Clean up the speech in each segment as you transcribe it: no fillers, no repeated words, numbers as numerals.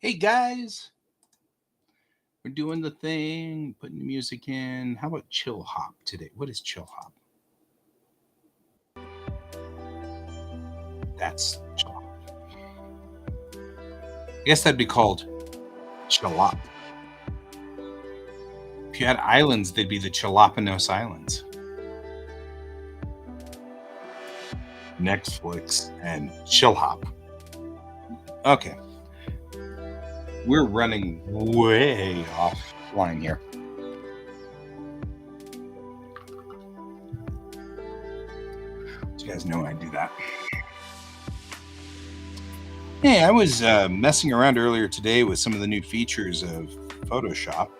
Hey guys, we're doing the thing, putting the music in. How about chill hop today? What is chill hop? That's chill hop. I guess that'd be called chilop. If you had islands, they'd be the Chiloponos Islands. Netflix and chill hop. Okay. We're running way offline here. You guys know I do that. Hey, I was messing around earlier today with some of the new features of Photoshop.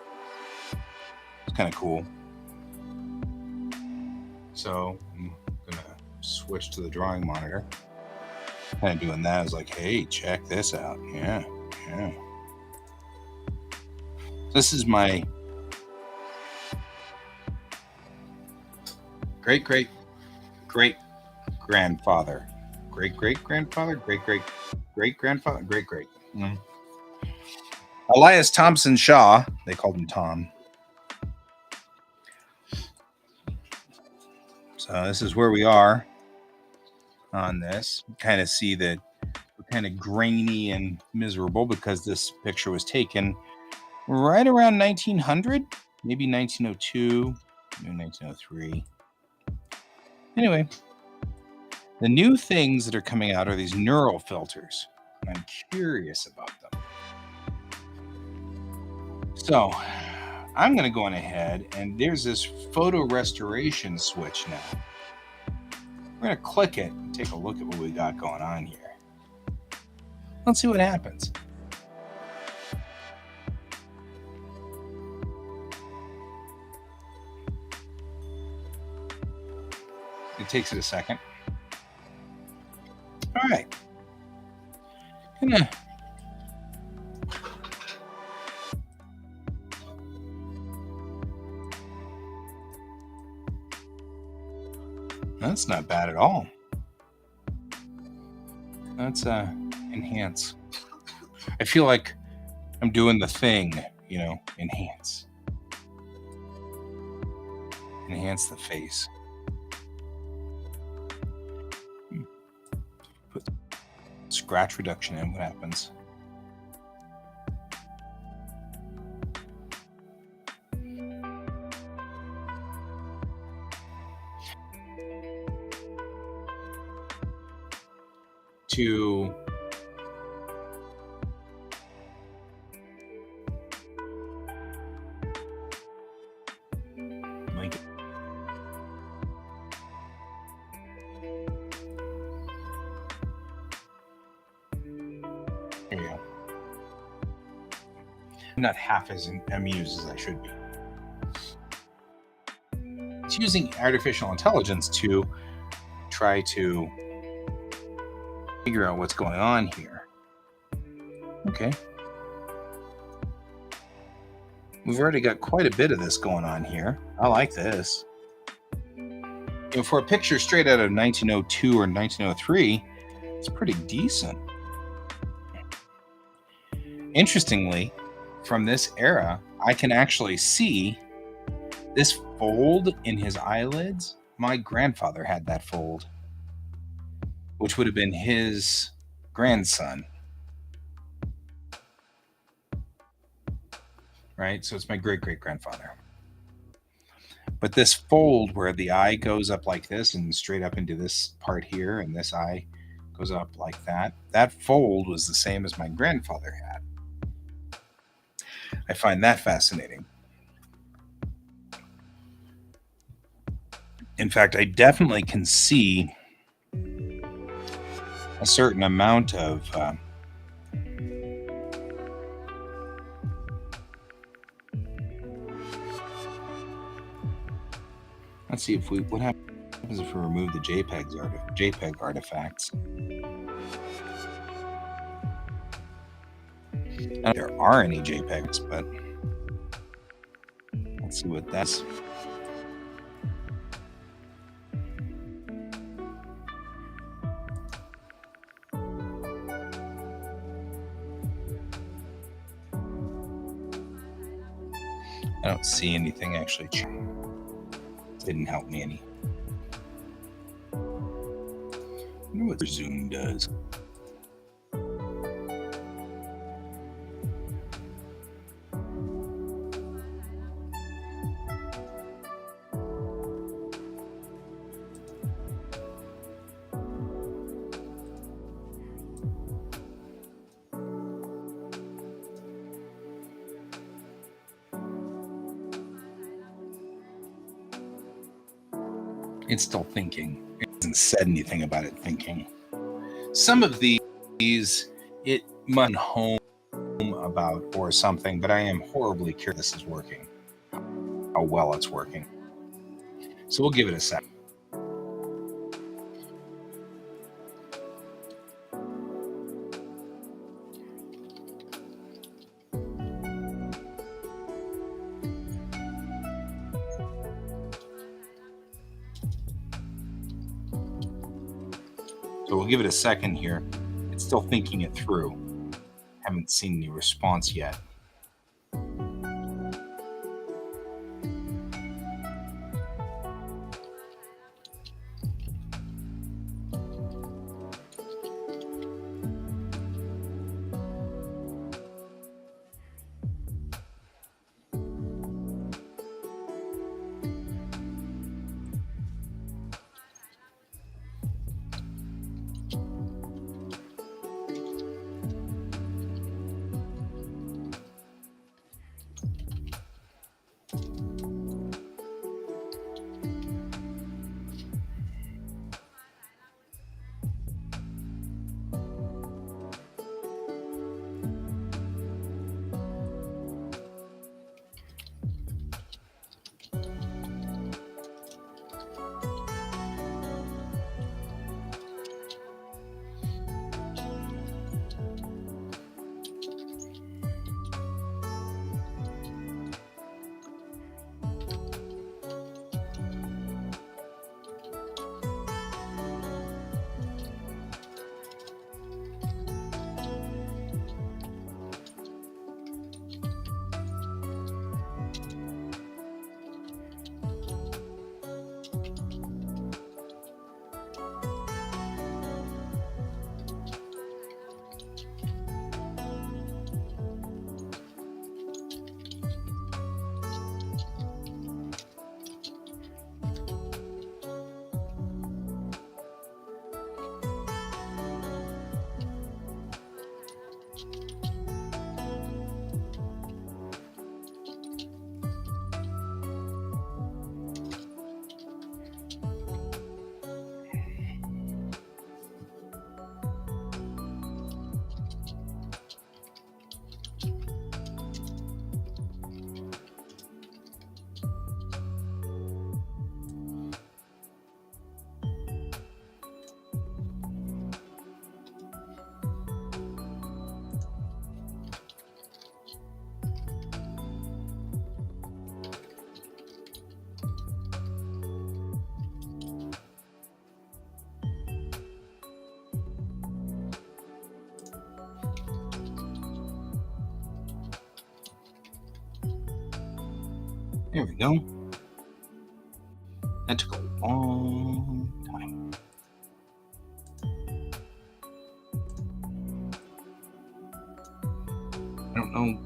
It's kind of cool. So I'm gonna switch to the drawing monitor. Kind of doing that. I was like, hey, check this out. Yeah. This is my great grandfather. Great grandfather? Great grandfather? Great. Elias Thompson Shaw. They called him Tom. So this is where we are on this. You kind of see that we're kind of grainy and miserable because this picture was taken right around 1900, maybe 1902, maybe 1903. Anyway, the new things that are coming out are these neural filters. I'm curious about them. So I'm going to go on ahead, and there's this photo restoration switch now. We're going to click it and take a look at what we got going on here. Let's see what happens. It takes it a second. All right. That's not bad at all. Let's enhance. I feel like I'm doing the thing, enhance. Enhance the face. Put scratch reduction in. What happens? To link it. Here we go. I'm not half as amused as I should be. It's using artificial intelligence to try to figure out what's going on here. Okay. We've already got quite a bit of this going on here. I like this. For a picture straight out of 1902 or 1903, it's pretty decent. Interestingly, from this era, I can actually see this fold in his eyelids. My grandfather had that fold, which would have been his grandson. Right? So it's my great-great-grandfather. But this fold where the eye goes up like this and straight up into this part here, and this eye goes up like that, that fold was the same as my grandfather had. I find that fascinating. In fact, I definitely can see a certain amount of let's see if what happens if we remove the JPEG artifacts. I don't know if there are any JPEGs, but let's see what that's. don't see anything actually. Didn't help me any. I wonder what zoom does. It's still thinking. It hasn't said anything about it thinking. Some of these, it might be home about or something, but I am horribly curious this is working, how well it's working. So we'll give it a second. So we'll give it a second here. It's still thinking it through. Haven't seen any response yet. There we go. That took a long time. I don't know.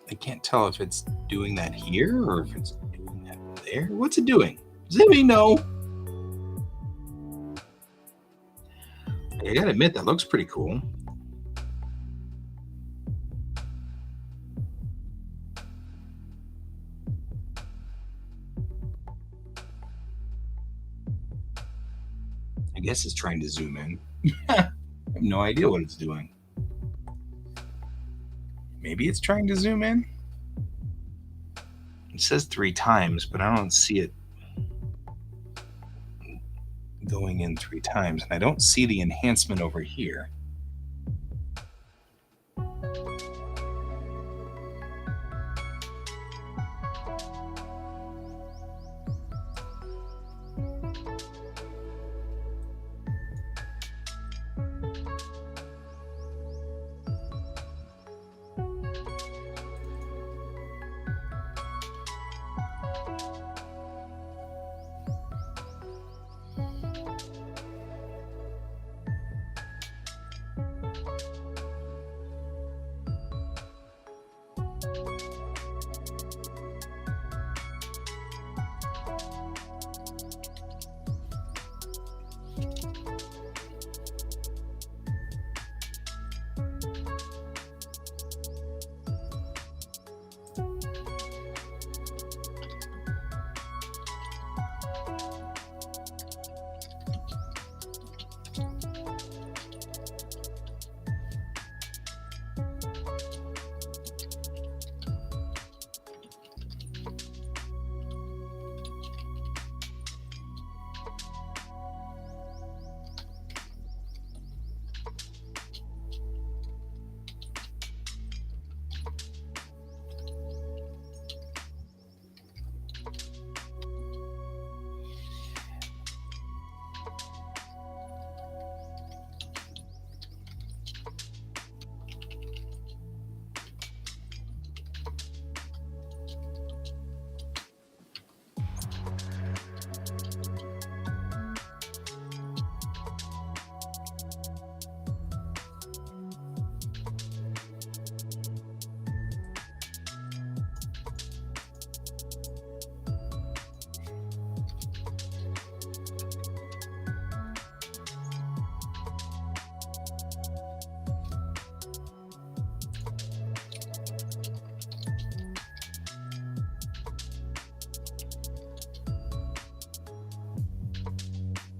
I can't tell if it's doing that here or if it's doing that there. What's it doing? Does anybody know? I gotta admit, that looks pretty cool. I guess it's trying to zoom in. I have no idea what it's doing. Maybe it's trying to zoom in? It says 3 times, but I don't see it going in 3 times. And I don't see the enhancement over here.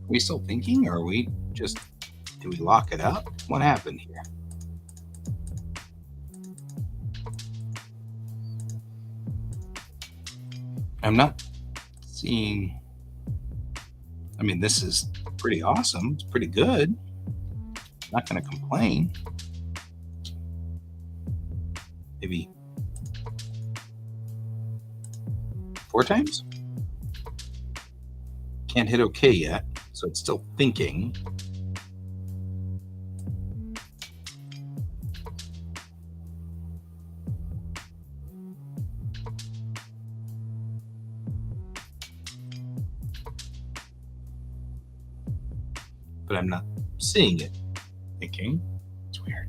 We still thinking, or are we just, do we lock it up? What happened here? I'm not seeing. I mean, this is pretty awesome. It's pretty good. Not going to complain. Maybe 4 times? Can't hit OK yet, so it's still thinking. But I'm not seeing it thinking. It's weird.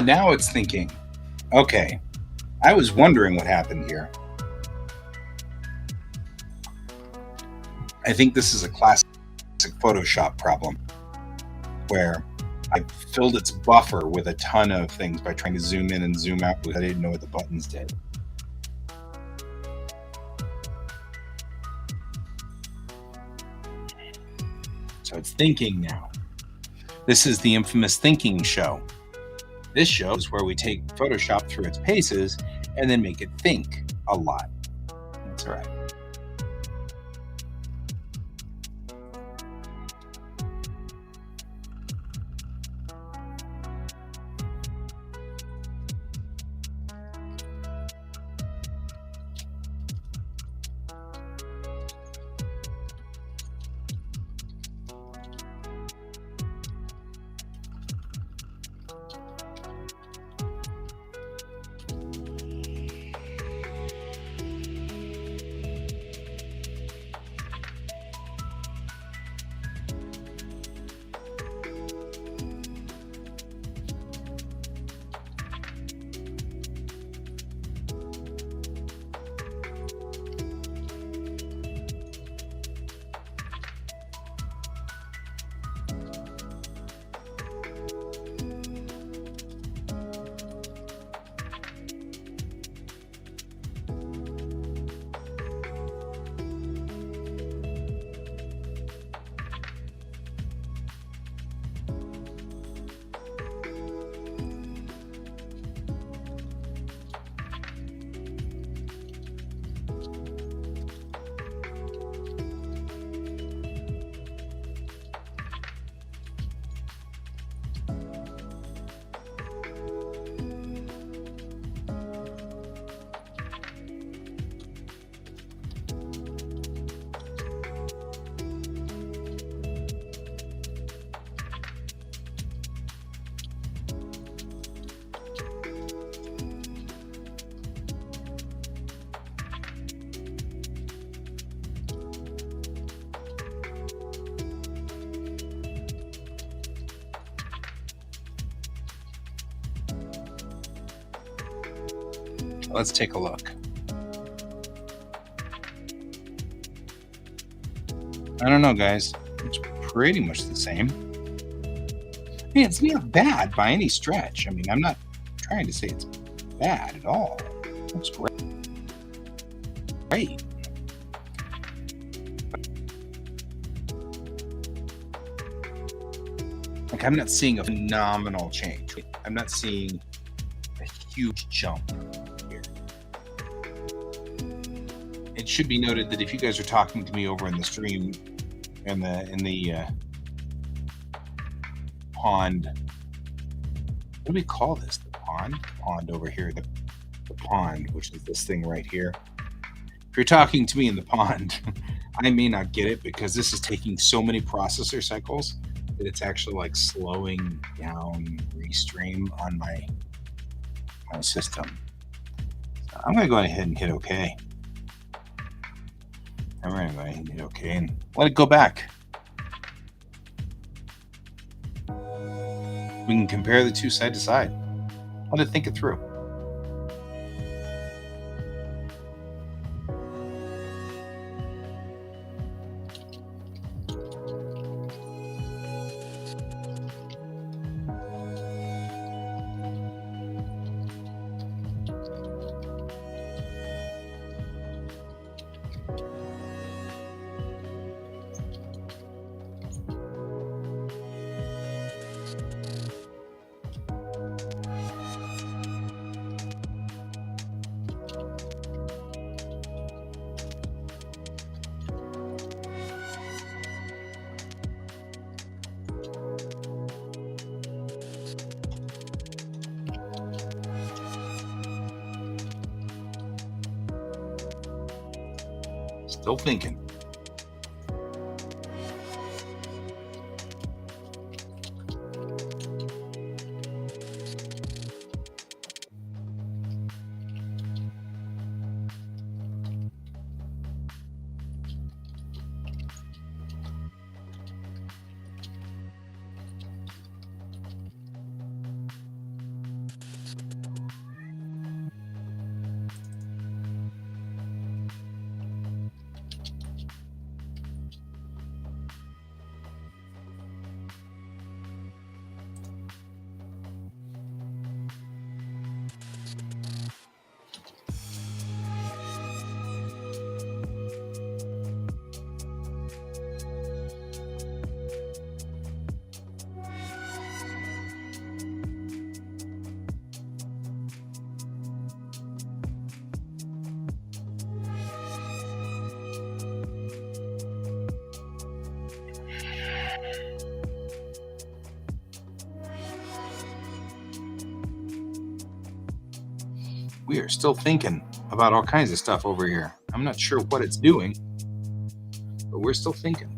Now it's thinking. Okay. I was wondering what happened here. I think this is a classic Photoshop problem where I filled its buffer with a ton of things by trying to zoom in and zoom out because I didn't know what the buttons did. So it's thinking now. This is the infamous thinking show. This show is where we take Photoshop through its paces and then make it think a lot. That's all right. Let's take a look. I don't know, guys. It's pretty much the same. I mean, it's not bad by any stretch. I mean, I'm not trying to say it's bad at all. It looks great. Like, I'm not seeing a phenomenal change. I'm not seeing a huge jump here. It should be noted that if you guys are talking to me over in the stream in the pond, what do we call this? The pond? The pond over here. The pond, which is this thing right here. If you're talking to me in the pond, I may not get it because this is taking so many processor cycles that it's actually like slowing down restream on my system. So I'm going to go ahead and hit OK. I'm going to go ahead and hit OK and let it go back. We can compare the two side to side. Let it think it through. Still thinking. We are still thinking about all kinds of stuff over here. I'm not sure what it's doing, but we're still thinking.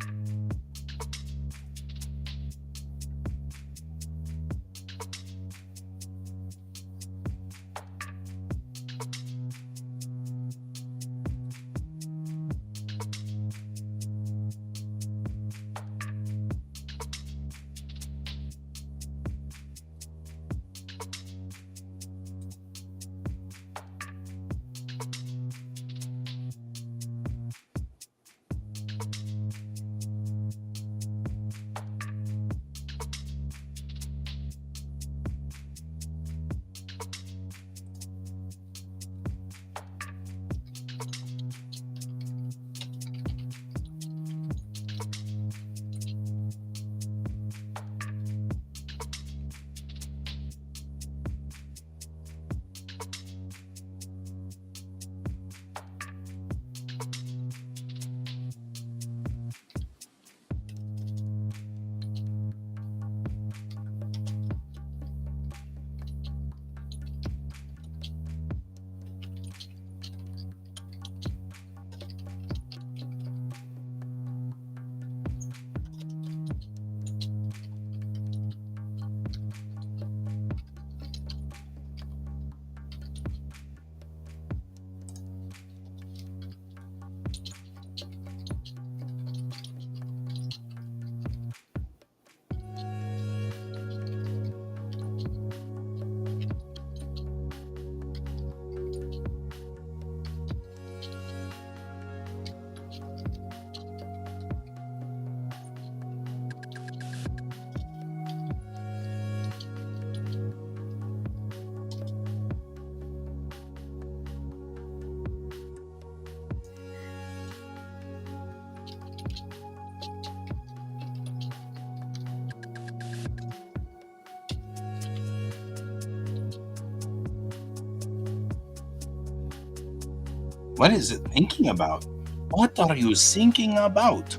What is it thinking about? What are you thinking about?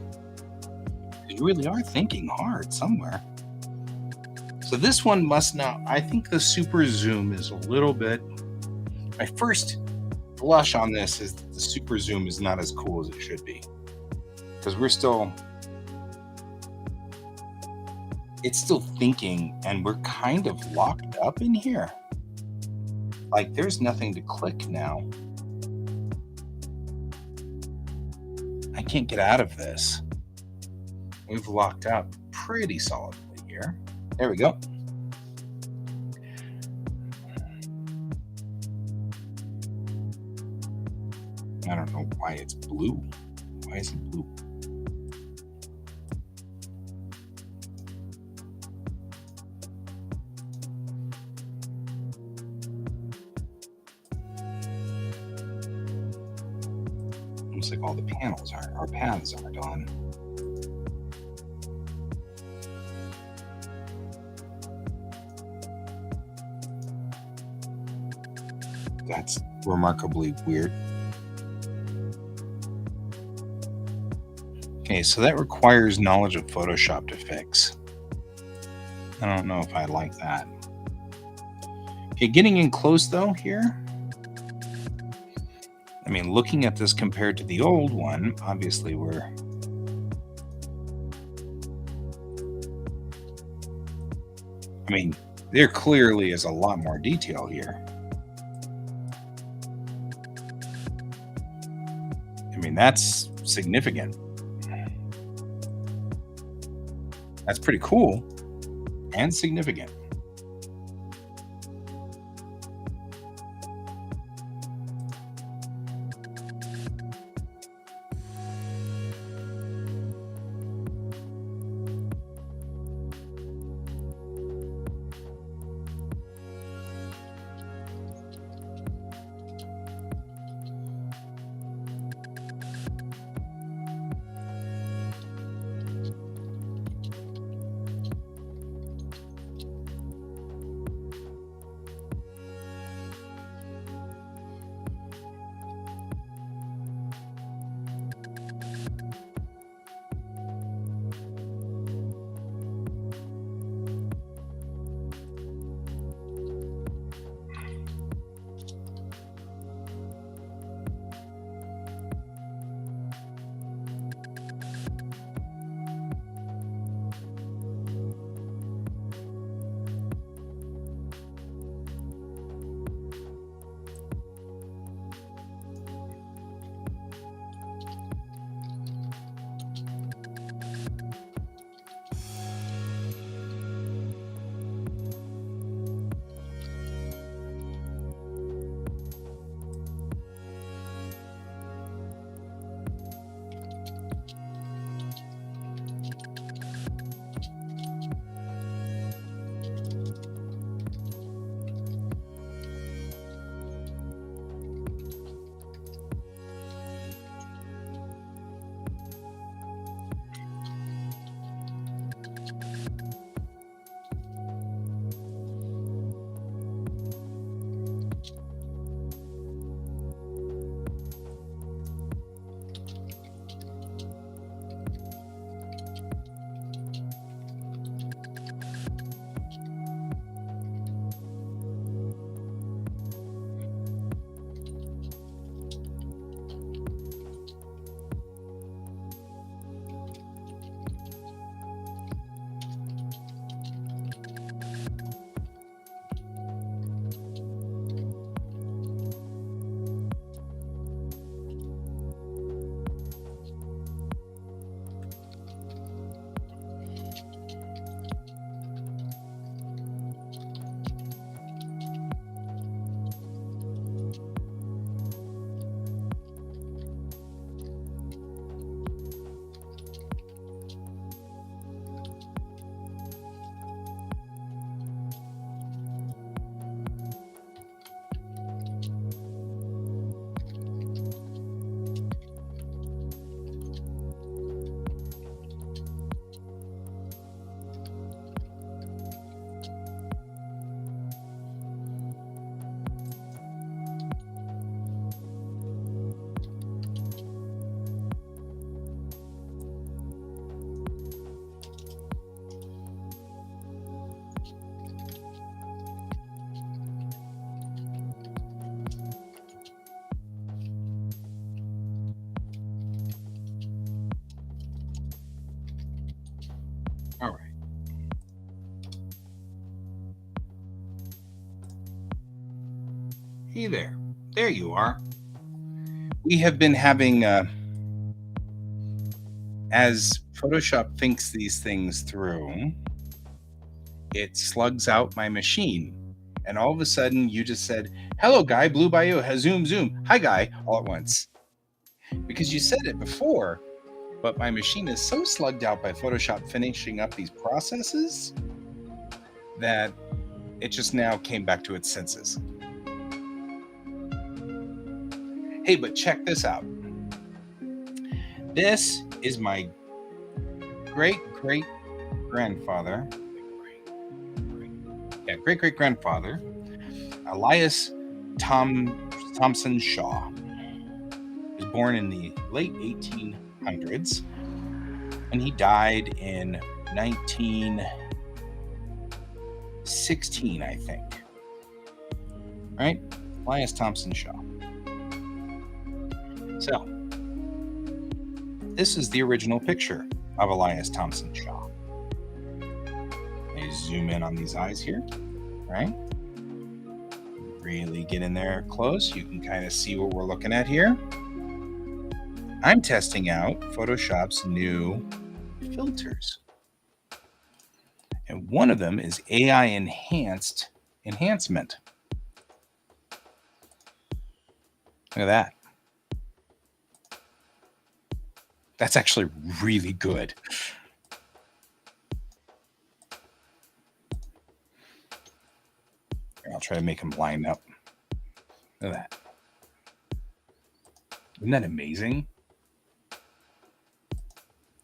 You really are thinking hard somewhere. So this one must not. I think the super zoom is a little bit. My first blush on this is that the super zoom is not as cool as it should be, because it's still thinking, and we're kind of locked up in here. Like there's nothing to click now. I can't get out of this. We've locked out pretty solidly here. There we go. I don't know why it's blue. Why is it blue? Looks like all the panels aren't, our paths aren't on. That's remarkably weird. Okay, so that requires knowledge of Photoshop to fix. I don't know if I like that. Okay, getting in close though here. I mean, looking at this compared to the old one, obviously I mean, there clearly is a lot more detail here. I mean, that's significant. That's pretty cool and significant. Hey there. There you are. We have been having, as Photoshop thinks these things through, it slugs out my machine. And all of a sudden, you just said, "Hello, guy, Blue Bayou, zoom, zoom. Hi, guy," all at once. Because you said it before, but my machine is so slugged out by Photoshop finishing up these processes that it just now came back to its senses. Hey, but check this out. This is my great great grandfather. Yeah, great great grandfather, Elias Thompson Shaw. He was born in the late 1800s, and he died in 1916, I think. Right? Elias Thompson Shaw. So, this is the original picture of Elias Thompson Shaw. I zoom in on these eyes here, right? Really get in there close. You can kind of see what we're looking at here. I'm testing out Photoshop's new filters. And one of them is AI enhancement. Look at that. That's actually really good. I'll try to make them line up. Look at that. Isn't that amazing?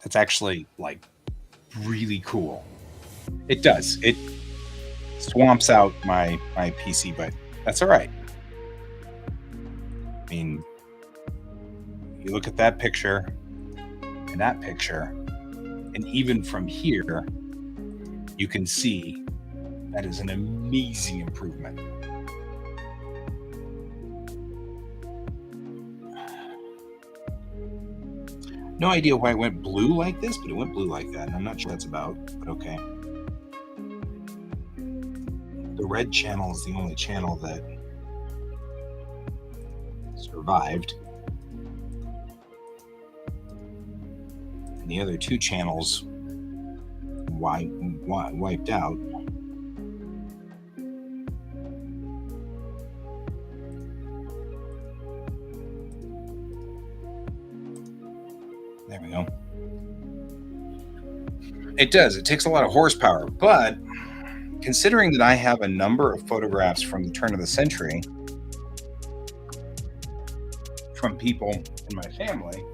That's actually like really cool. It does. It swamps out my PC, but that's all right. I mean, you look at that picture and that picture, and even from here, you can see that is an amazing improvement. No idea why it went blue like this, but it went blue like that, and I'm not sure what that's about, but okay. The red channel is the only channel that survived. And the other two channels wiped out. There we go. It does. It takes a lot of horsepower, but considering that I have a number of photographs from the turn of the century from people in my family,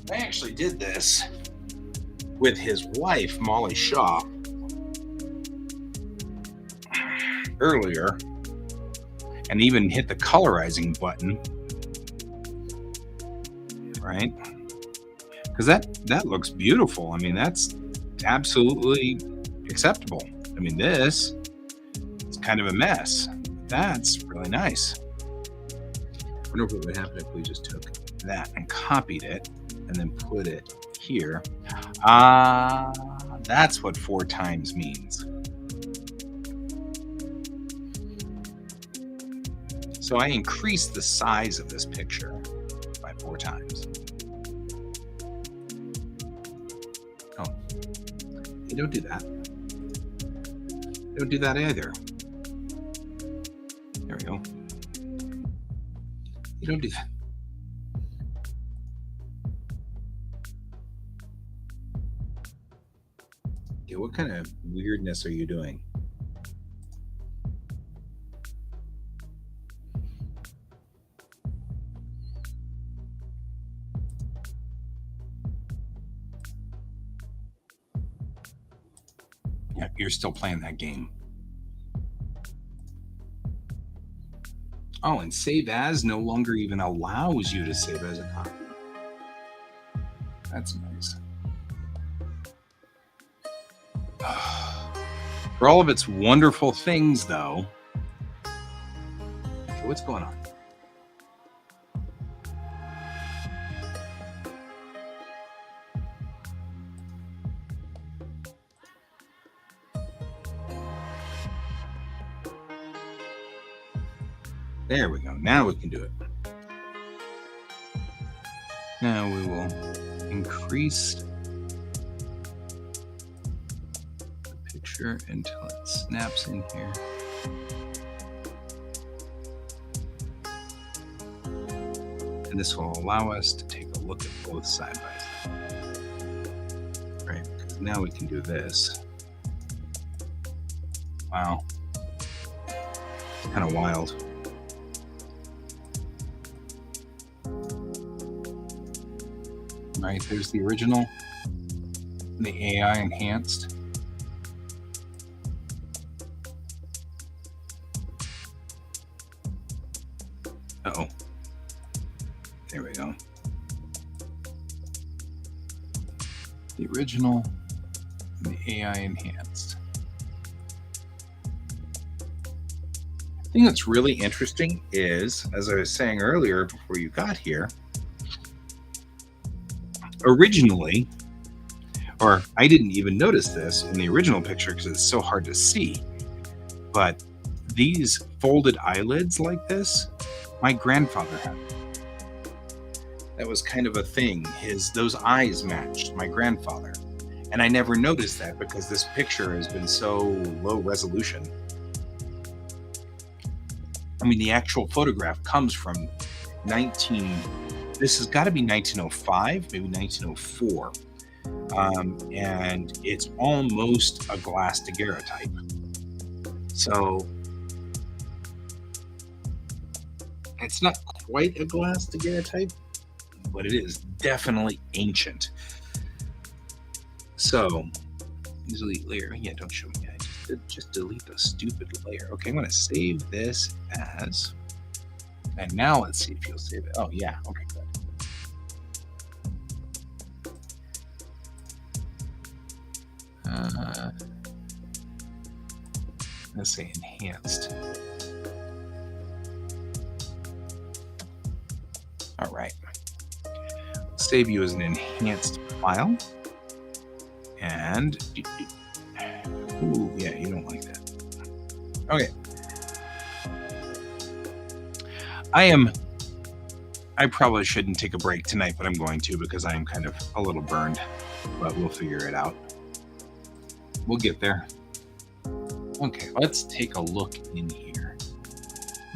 I actually did this with his wife, Molly Shaw, earlier, and even hit the colorizing button, right? Because that looks beautiful. I mean, that's absolutely acceptable. I mean, this is kind of a mess. That's really nice. I wonder what would happen if we just took that and copied it and then put it here. That's what 4 times means. So I increased the size of this picture by 4 times. Oh, you don't do that. Don't do that either. There we go. You don't do that. Yeah, what kind of weirdness are you doing? Yeah, you're still playing that game. Oh, and save as no longer even allows you to save as a copy. That's nice. For all of its wonderful things, though, okay, what's going on? There we go. Now we can do it. Now we will increase the picture until it snaps in here. And this will allow us to take a look at both side by side. Right, because now we can do this. Wow. It's kind of wild. Right, there's the original, the AI enhanced. Uh-oh. There we go. The original, and the AI enhanced. The thing that's really interesting is, as I was saying earlier before you got here, originally, or I didn't even notice this in the original picture because it's so hard to see, but these folded eyelids like this, my grandfather had. That was kind of a thing. Those eyes matched my grandfather. And I never noticed that because this picture has been so low resolution. I mean, the actual photograph comes from this has got to be 1905, maybe 1904. And it's almost a glass daguerreotype. So it's not quite a glass daguerreotype, but it is definitely ancient. So, delete layer. Yeah, don't show me. Just delete the stupid layer. Okay, I'm going to save this as. And now let's see if you'll save it. Oh, yeah. Okay, good. Let's say enhanced. All right. Save you as an enhanced file. And ooh, yeah, you don't like that. Okay. I probably shouldn't take a break tonight, but I'm going to because I am kind of a little burned, but we'll figure it out. We'll get there. Okay, let's take a look in here.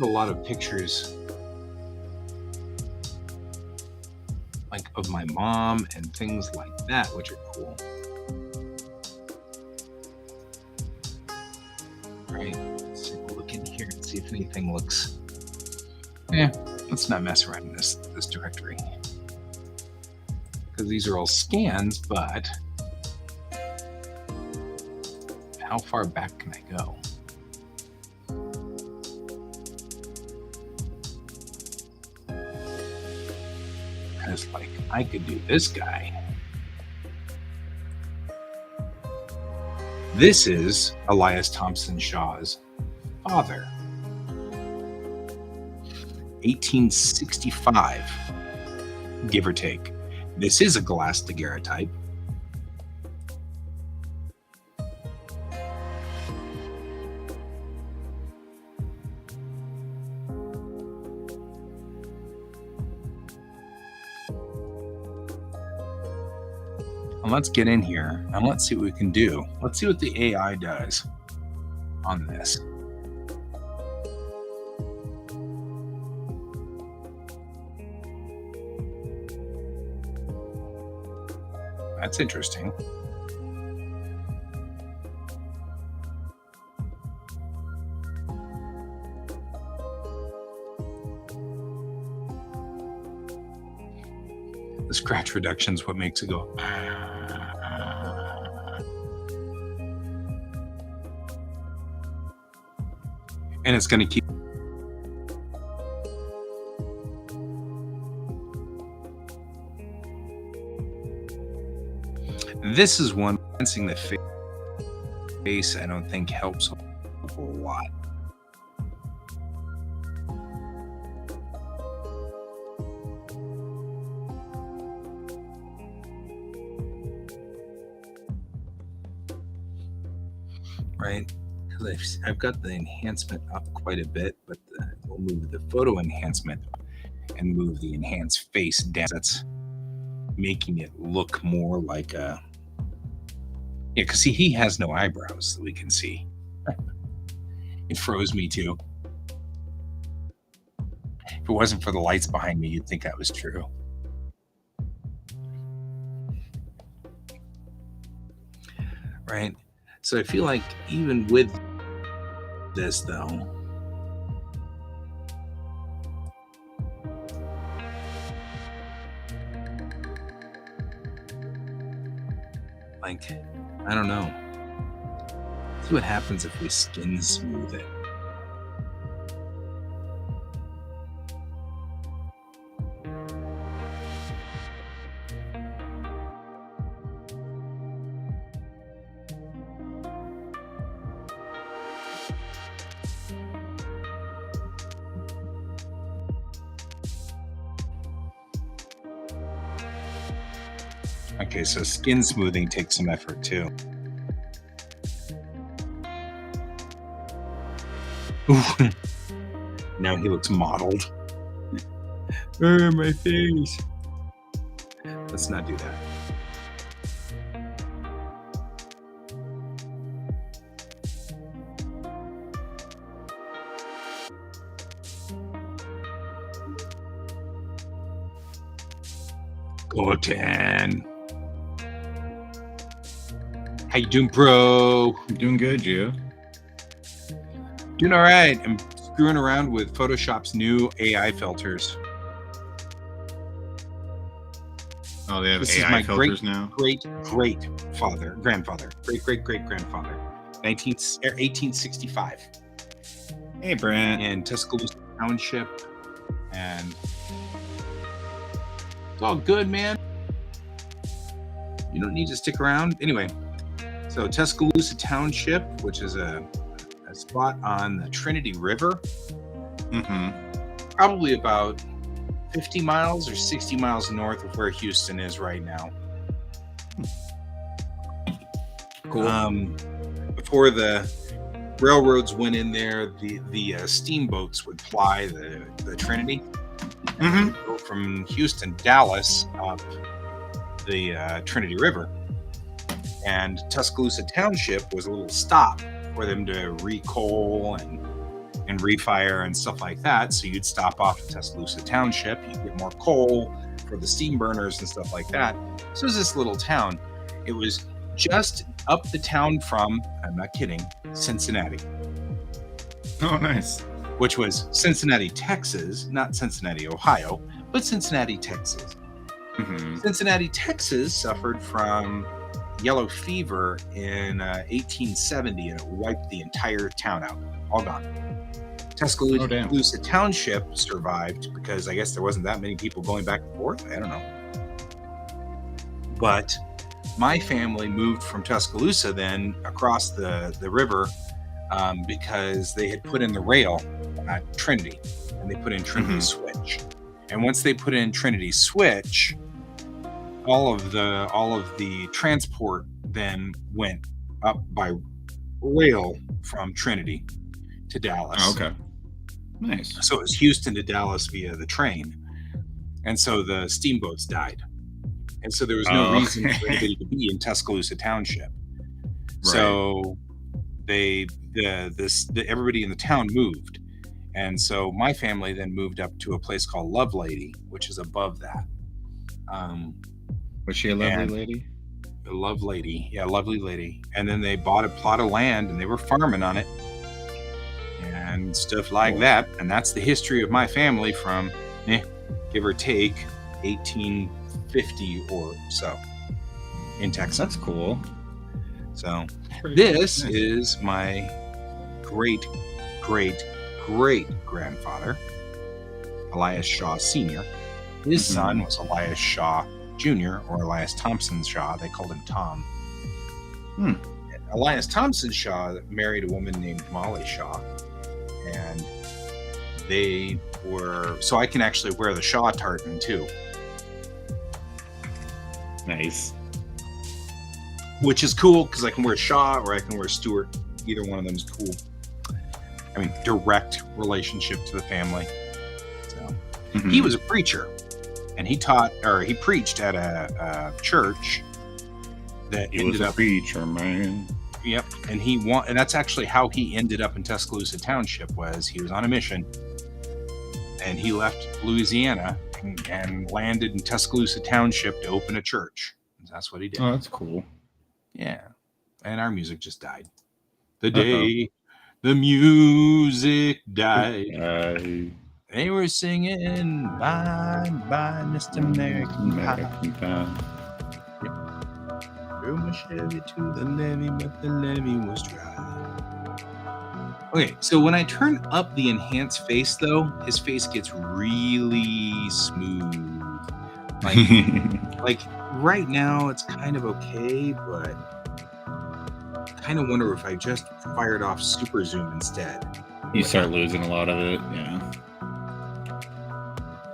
A lot of pictures like of my mom and things like that, which are cool. Right, let's take a look in here and see if anything looks. Let's not mess around in this directory because these are all scans. But how far back can I go? Because, like, I could do this guy. This is Elias Thompson Shaw's father. 1865, give or take. This is a glass daguerreotype. And let's get in here and let's see what we can do. Let's see what the AI does on this. That's interesting. The scratch reduction is what makes it go. And it's going to keep. This is one enhancing the face. I don't think helps a lot. Right? because I've got the enhancement up quite a bit, but we'll move the photo enhancement and move the enhanced face down. That's making it look more like a because see, he has no eyebrows that we can see. It froze me too. If it wasn't for the lights behind me, you'd think that was true. Right? So I feel like even with this, though, like, I don't know. See what happens if we skin smooth it. Okay, so skin smoothing takes some effort too. Ooh. Now he looks mottled. My face. Let's not do that. Goten. How you doing, bro? I'm doing good, you? Doing all right. I'm screwing around with Photoshop's new AI filters. Oh, they have This is AI my filters now? grandfather, great-great-great-grandfather, 1865 Hey, Brent. in Tuscaloosa Township, and it's all good, man. You don't need to stick around. Anyway, so Tuscaloosa Township, which is a spot on the Trinity River, probably about 50 miles or 60 miles north of where Houston is right now. Cool. Before the railroads went in there, the steamboats would ply the Trinity. Go from Houston, Dallas, up the Trinity River. And Tuscaloosa Township was a little stop for them to recoal and refire and stuff like that. So you'd stop off at Tuscaloosa Township, you'd get more coal for the steam burners and stuff like that. So it was this little town. It was just up the town from, I'm not kidding, Cincinnati. Oh, nice. Which was Cincinnati, Texas, not Cincinnati, Ohio, but Cincinnati, Texas. Cincinnati, Texas suffered from yellow fever in 1870, and it wiped the entire town out, all gone. Tuscaloosa Township survived because I guess there wasn't that many people going back and forth. I don't know. But my family moved from Tuscaloosa then across the river because they had put in the rail at Trinity, and they put in Trinity Switch. And once they put in Trinity Switch, all of the transport then went up by rail from Trinity to Dallas. Oh, okay. Nice. So it was Houston to Dallas via the train. And so the steamboats died. And so there was no reason for anybody to be in Tuscaloosa Township. Right. So everybody in the town moved. And so my family then moved up to a place called Love Lady, which is above that. Was she a lovely lady? A love lady. Yeah, lovely lady. And then they bought a plot of land and they were farming on it and stuff like that. And that's the history of my family from, give or take, 1850 or so in Texas. That's cool. So this is my great grandfather, Elias Shaw Sr. His son was Elias Shaw Jr. or Elias Thompson Shaw. They called him Tom. Elias Thompson Shaw married a woman named Molly Shaw, and they were, so I can actually wear the Shaw tartan too. Nice. Which is cool because I can wear Shaw or I can wear Stewart. either one of them is cool. I mean, direct relationship to the family. So he was a preacher, and he preached at a church that He was a preacher, man. Yep, and that's actually how he ended up in Tuscaloosa Township. Was he was on a mission, and he left Louisiana and landed in Tuscaloosa Township to open a church. That's what he did. Oh, that's cool. Yeah, and our music just died. The day the music died. They were singing "Bye Bye, Mr. American Pie." Yep. Threw my Chevy to the levee, but the levee was dry. Okay, so when I turn up the enhanced face, though, his face gets really smooth. Like right now, it's kind of okay, but I kind of wonder if I just fired off super zoom instead. You start losing a lot of it, yeah.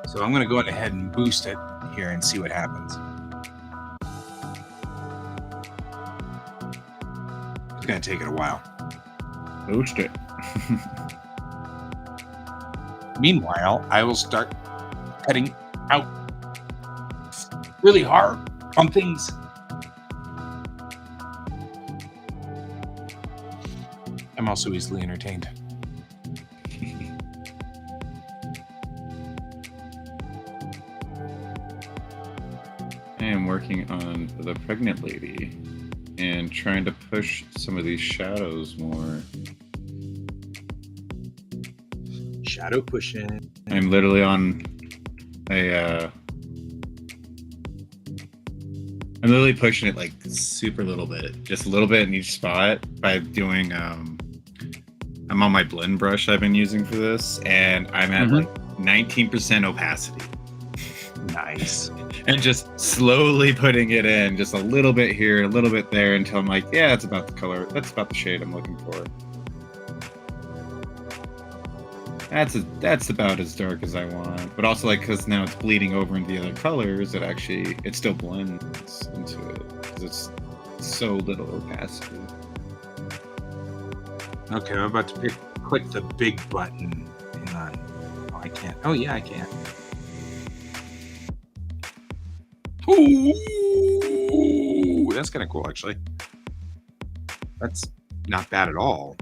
So I'm going to go ahead and boost it here and see what happens. It's going to take it a while. Boost it. Meanwhile, I will start cutting out really hard on things. I'm also easily entertained. I am working on the pregnant lady and trying to push some of these shadows more. Shadow pushing. I'm literally on I'm literally pushing it like super little bit, just a little bit in each spot by doing I'm on my blend brush I've been using for this, and I'm at like 19% opacity. Nice. And just slowly putting it in, just a little bit here, a little bit there, until I'm like, yeah, that's about the color, that's about the shade I'm looking for. That's about as dark as I want, but also like because now it's bleeding over into the other colors, it still blends into it because it's so little opacity. Okay, I'm about to click the big button. Hang on. Oh, I can't. Oh yeah, I can. Ooh, that's kind of cool, actually. That's not bad at all.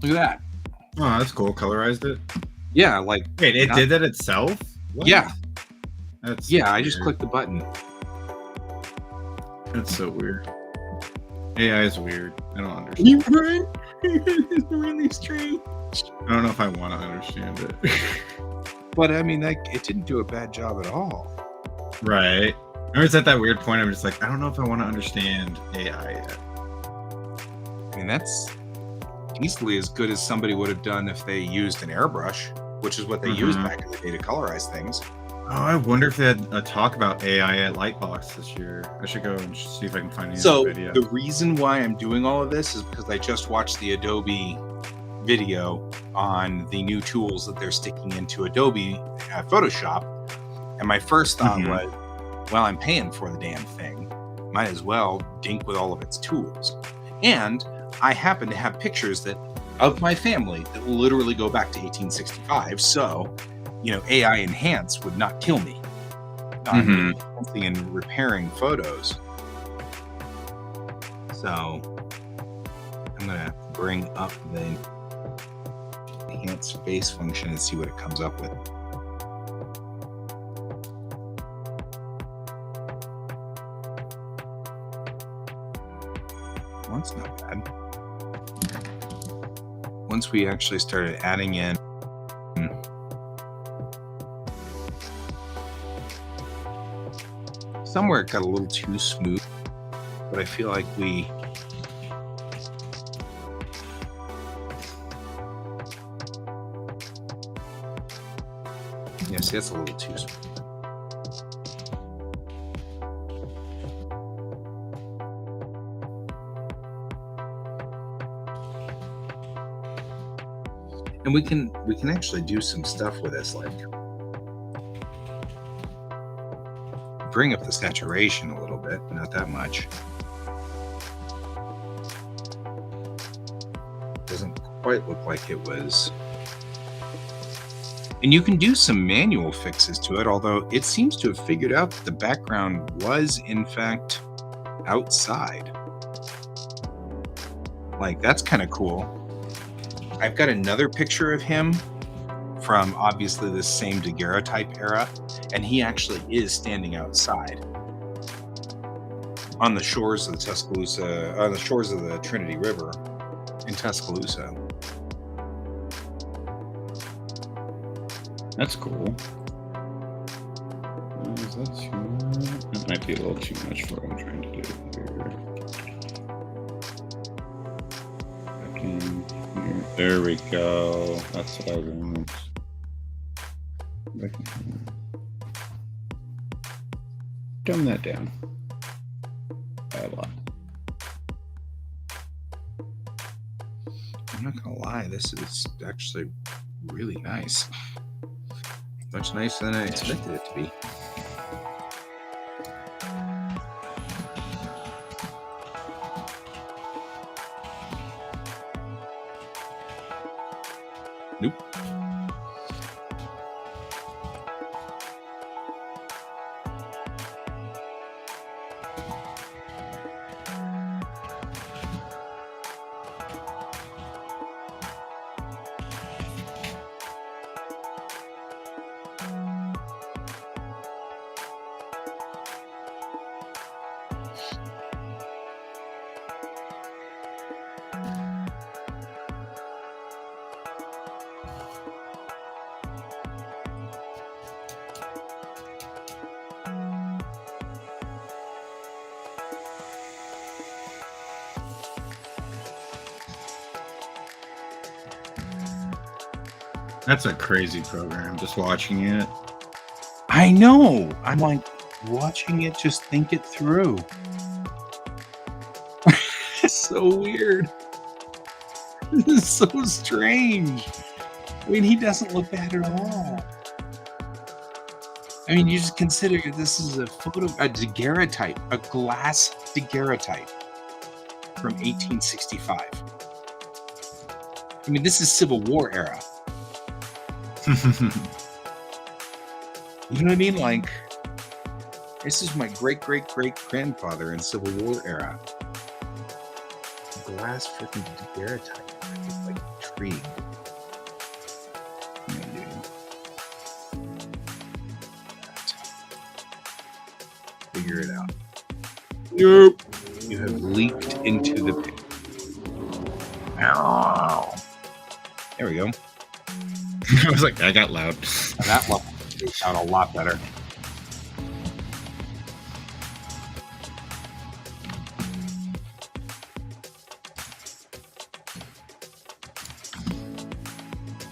Look at that. Oh, that's cool. Colorized it? Yeah, like... Wait, it did that itself? What? Yeah. That's weird. I weird. just clicked the button. That's so weird. AI is weird. I don't understand. Right? It's really strange. I don't know if I want to understand it. But, I mean, like, it didn't do a bad job at all. Right. I was at that weird point. I'm just like, I don't know if I want to understand AI yet. I mean, that's easily as good as somebody would have done if they used an airbrush, which is what they used back in the day to colorize things. Oh, I wonder if they had a talk about AI at Lightbox this year. I should go and see if I can find any video. The reason why I'm doing all of this is because I just watched the Adobe video on the new tools that they're sticking into Adobe Photoshop, and my first thought was, well, I'm paying for the damn thing, might as well dink with all of its tools. And I happen to have pictures of my family that literally go back to 1865, so AI enhance would not kill me on enhancing and repairing photos. So I'm gonna bring up the enhance face function and see what it comes up with. Well, that's not bad. Once we actually started adding in somewhere it got a little too smooth, but I feel like we see, that's a little too smooth. And we can actually do some stuff with this, like bring up the saturation a little bit, not that much. quite look like it was. And you can do some manual fixes to it, although it seems to have figured out that the background was, in fact, outside. Like, that's kind of cool. I've got another picture of him from obviously this same daguerreotype era, and he actually is standing outside on the shores of the Tuscaloosa, on the shores of the Trinity River in Tuscaloosa. That's cool. Is that too much? That might be a little too much for what I'm trying to do here. There we go. That's what I want. Dumb that down by a lot. I'm not gonna lie, this is actually really nice. Much nicer than I expected it to be. Nope. That's a crazy program, just watching it. I know. I'm like watching it, just think it through. It's so weird. This is so strange. I mean, he doesn't look bad at all. I mean, you just consider this is a daguerreotype, a glass daguerreotype from 1865. I mean, this is Civil War era. You know what I mean? Like, this is my great-great-great-grandfather in Civil War era. Glass freaking daguerreotype. I'm like intrigued. Figure it out. Nope. You have leaked into the pit. Ow. There we go. I was like, that got loud. That one out a lot better.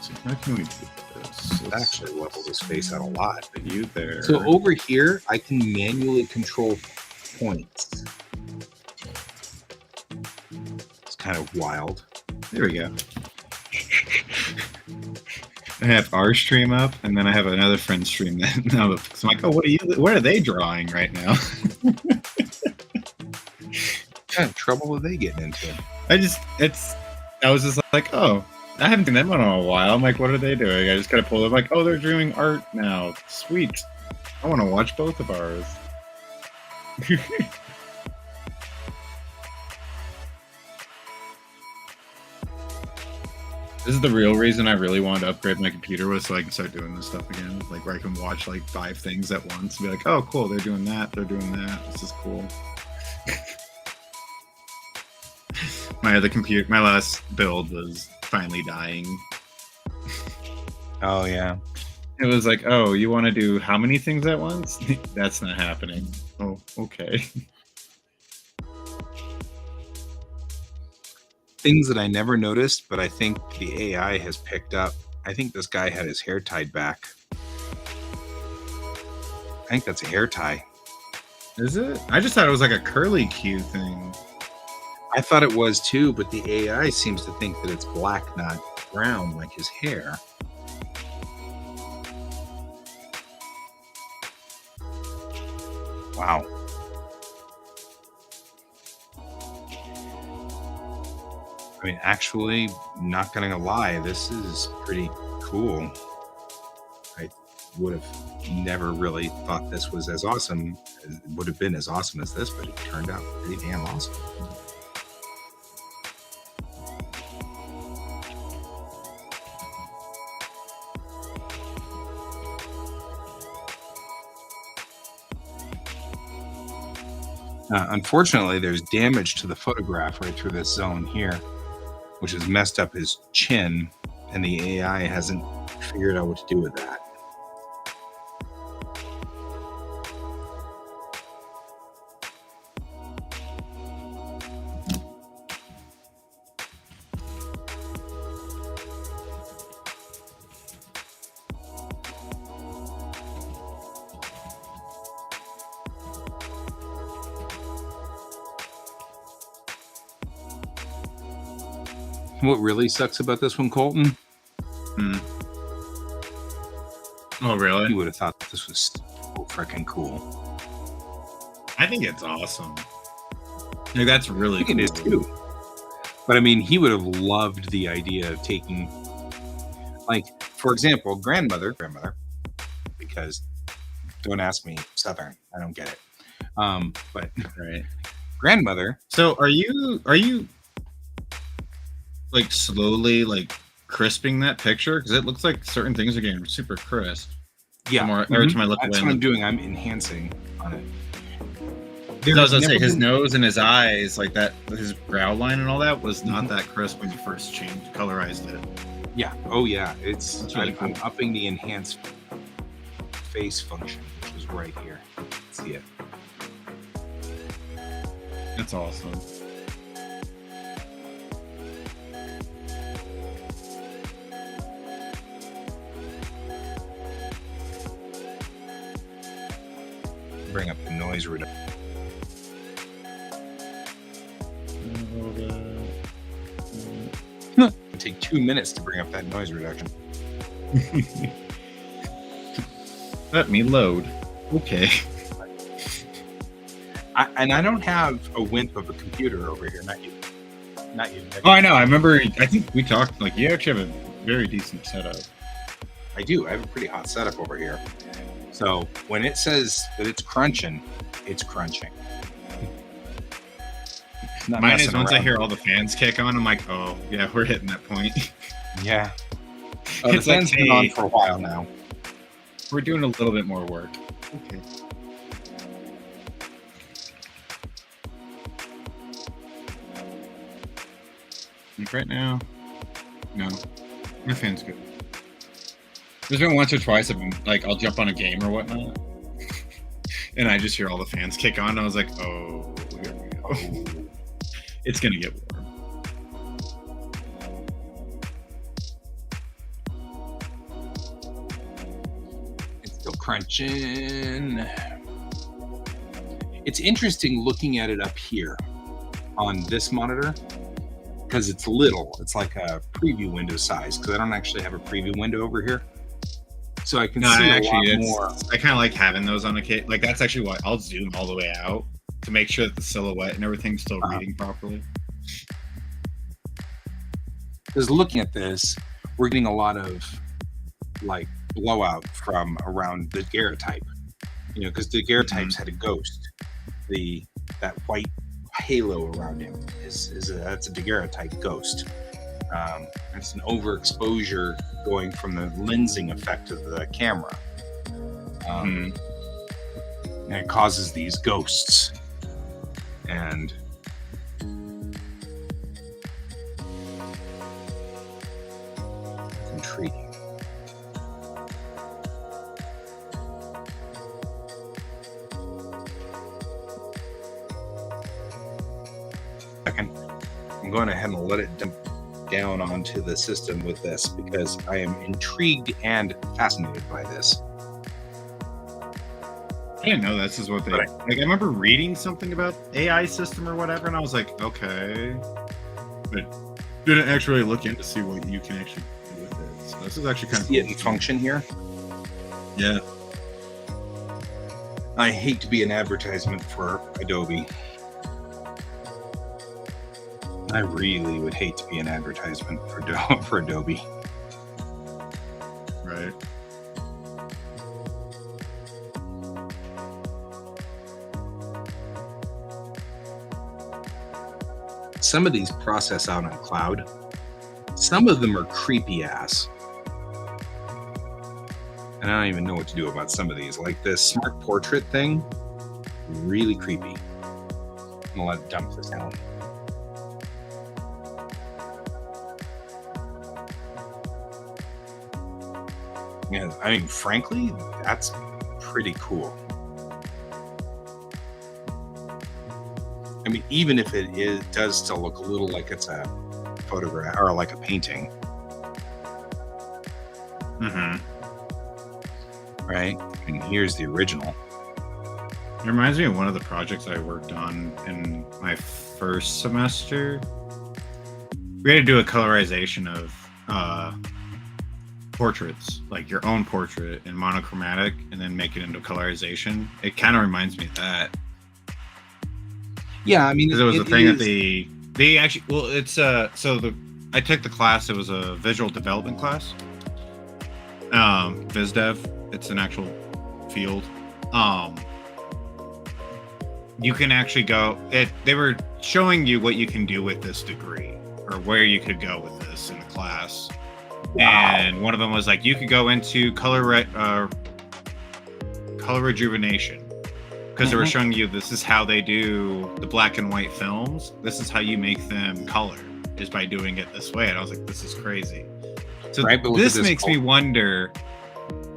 So how can we do this? It actually leveled his face out a lot. But you there. So over here, I can manually control points. It's kind of wild. There we go. I have our stream up, and then I have another friend stream that now. So I'm like, oh, what are they drawing right now? What kind of trouble are they getting into? I was just like, oh, I haven't seen them in a while. I'm like, what are they doing? I just kind of pulled up, like, oh, they're doing art now. Sweet. I want to watch both of ours. This is the real reason I really wanted to upgrade my computer, was so I can start doing this stuff again. Like, where I can watch like 5 things at once and be like, oh, cool, they're doing that, this is cool. My last build was finally dying. Oh, yeah. It was like, oh, you want to do how many things at once? That's not happening. Oh, okay. Things that I never noticed, but I think the AI has picked up. I think this guy had his hair tied back. I think that's a hair tie. Is it? I just thought it was like a curly Q thing. I thought it was too, but the AI seems to think that it's black, not brown, like his hair. Wow. I mean, actually, not gonna lie, this is pretty cool. I would have never really thought this was as awesome, would have been as awesome as this, but it turned out pretty damn awesome. Unfortunately, there's damage to the photograph right through this zone here, which has messed up his chin, and the AI hasn't figured out what to do with that. What really sucks about this one, Colton? Oh, really? You would have thought this was so freaking cool. I think it's awesome. Like, that's really cool. It is too. But I mean, he would have loved the idea of taking, like, for example, grandmother, because don't ask me Southern, I don't get it. But Right. grandmother. So are you like slowly like crisping that picture? Because it looks like certain things are getting super crisp. Yeah. Every time I look That's away. what I'm doing. I'm enhancing on it. I was gonna say his nose and his eyes, like that, his brow line and all that was not that crisp when you first colorized it. Yeah. Oh yeah. It's Really I'm cool. upping the enhanced face function, which is right here. See it. That's awesome. Bring up the noise reduction. It'd take 2 minutes to bring up that noise reduction. Let me load. Okay. I don't have a wimp of a computer over here. Not you. Oh, I know. I remember. I think we talked. Like, you actually have a very decent setup. I do. I have a pretty hot setup over here. So when it says that it's crunching, it's crunching. Not Mine is messing once I around. hear all the fans kick on, I'm like, oh yeah, we're hitting that point. Yeah. The It's like, fan's been on hey, for a while now. we're doing a little bit more work. Okay. Like right now, no, my fan's good. There's been once or twice I've been like, I'll jump on a game or whatnot, and I just hear all the fans kick on. And I was like, oh, here we go. It's gonna get warm. It's still crunching. It's interesting looking at it up here on this monitor because it's little. It's like a preview window size because I don't actually have a preview window over here. So I can see a lot more. I kind of like having those on a case. Like, that's actually why I'll zoom all the way out to make sure that the silhouette and everything's still reading properly. Because looking at this, we're getting a lot of like blowout from around the daguerreotype. You know, because the daguerreotypes had a ghost. That white halo around him that's a daguerreotype ghost. It's an overexposure going from the lensing effect of the camera. And it causes these ghosts. And it's intriguing. Second, I'm going ahead and let it dump down onto the system with this because I am intrigued and fascinated by this. I didn't know this is what they like. I remember reading something about AI system or whatever, and I was like, okay, but didn't actually look in to see what you can actually do with it. So this is actually kind of See it in function here. Yeah. I hate to be an advertisement for Adobe. I really would hate to be an advertisement for Adobe. Right. Some of these process out on cloud. Some of them are creepy ass. And I don't even know what to do about some of these. Like this smart portrait thing, really creepy. I'm gonna let it dump this down. Yeah, I mean, frankly, that's pretty cool. I mean, even if it does still look a little like it's a photograph or like a painting. Mm-hmm. Right? And here's the original. It reminds me of one of the projects I worked on in my first semester. We had to do a colorization of portraits, like your own portrait in monochromatic, and then make it into colorization. It kind of reminds me of that. Yeah, I mean, because it was a thing that they actually. Well, it's I took the class. It was a visual development class. Viz dev. It's an actual field. You can actually go. They were showing you what you can do with this degree, or where you could go with this in the class. Wow. And one of them was like, you could go into color rejuvenation, because they were showing you this is how they do the black and white films. This is how you make them color, is by doing it this way. And I was like, this is crazy. So right, this makes me wonder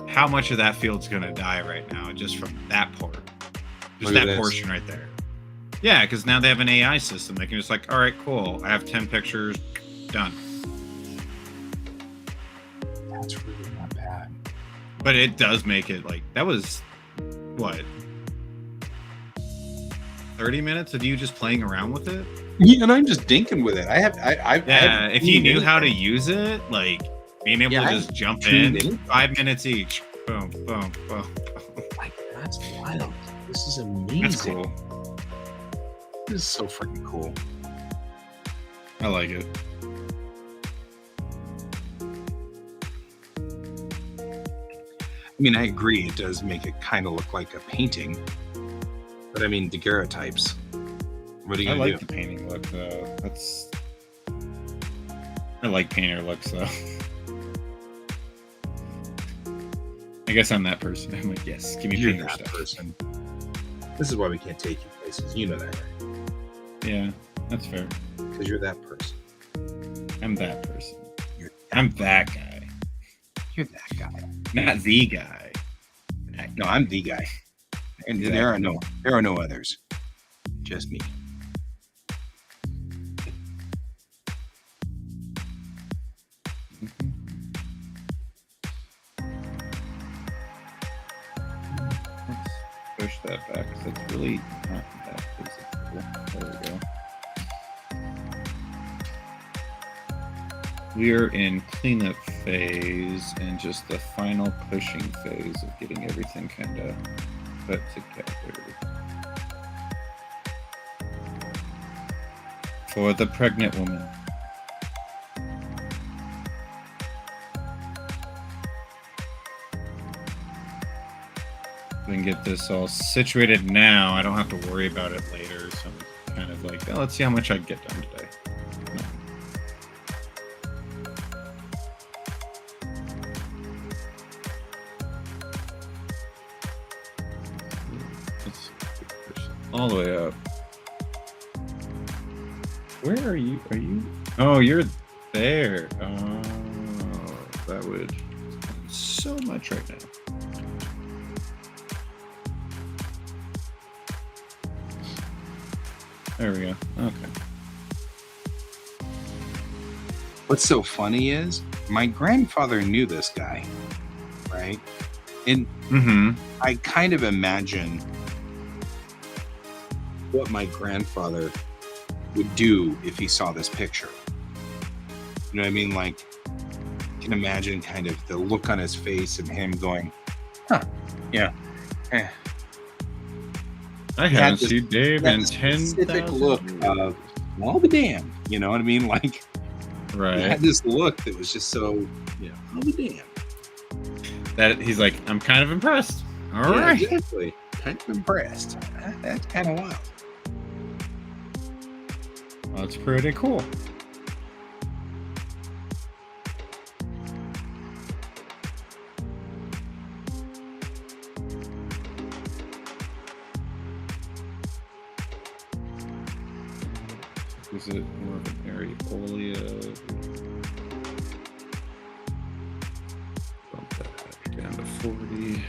how much of that field's going to die right now, just from that part. Just that portion right there. Yeah, because now they have an AI system. They can just like, all right, cool. I have 10 pictures, done. That's really not bad. But it does make it like, that was, what, 30 minutes of you just playing around with it? Yeah, and I'm just dinking with it. If you knew how to use it, like being able to just jump in, 5 minutes each. Boom, boom, boom. Like, that's wild. This is amazing. That's cool. This is so freaking cool. I like it. I mean, I agree. It does make it kind of look like a painting. But I mean, daguerreotypes. What are you gonna do? I like the painting look, though. I like painter looks, though. I guess I'm that person. I'm like, yes, give me painter stuff. Person. This is why we can't take you places. You know that, right? Yeah, that's fair. Because you're that person. I'm that person. I'm that guy. You're that guy. Not the guy. No, I'm the guy. And exactly. there are no others. Just me. Push that back because it's really not that physical. There we go. We are in cleanup phase and just the final pushing phase of getting everything kind of put together. For the pregnant woman. We can get this all situated now. I don't have to worry about it later. So I'm kind of like, oh, let's see how much I get done today. Let's push all the way up. Where are you? Are you? Oh, you're there. Oh, that would so much right now. There we go. Okay. What's so funny is my grandfather knew this guy, right? And I kind of imagine what my grandfather would do if he saw this picture. You know what I mean? Like, you can imagine kind of the look on his face and him going, huh, yeah. I haven't seen Dave in 10,000 look of, I'll be damned. You know what I mean? Like, it Right. had this look that was just so, I'll be damned. That he's like, I'm kind of impressed. All Yeah, right. exactly. Kind of impressed. That's kind of wild. That's pretty cool. Is it more of an areola? Bump that down to 40.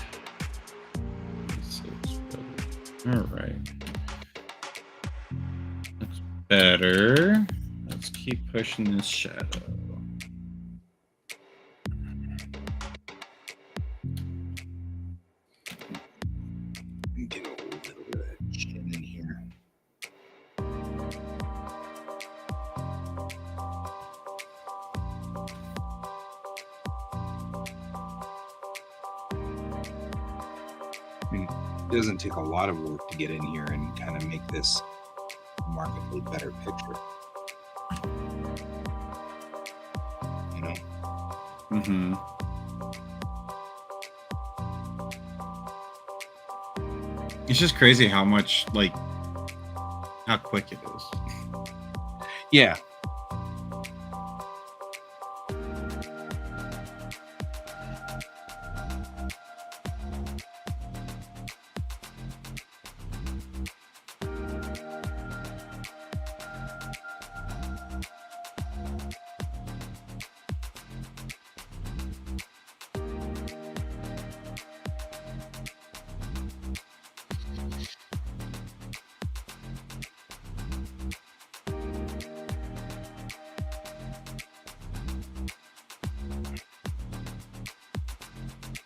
All right. That's better. Let's keep pushing this shadow. Get a little bit of that chin in here. It doesn't take a lot of work to get in here and kind of make this a markedly better picture. You know? Mm-hmm. It's just crazy how much, like, how quick it is. Yeah.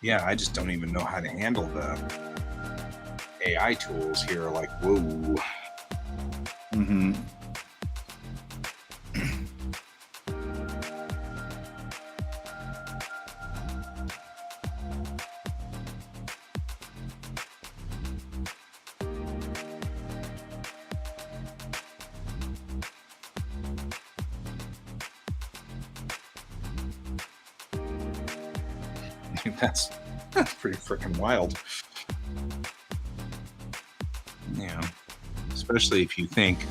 Yeah, I just don't even know how to handle the AI tools here. Like, whoa. Mm-hmm. That's pretty freaking wild. Yeah. Especially if you think,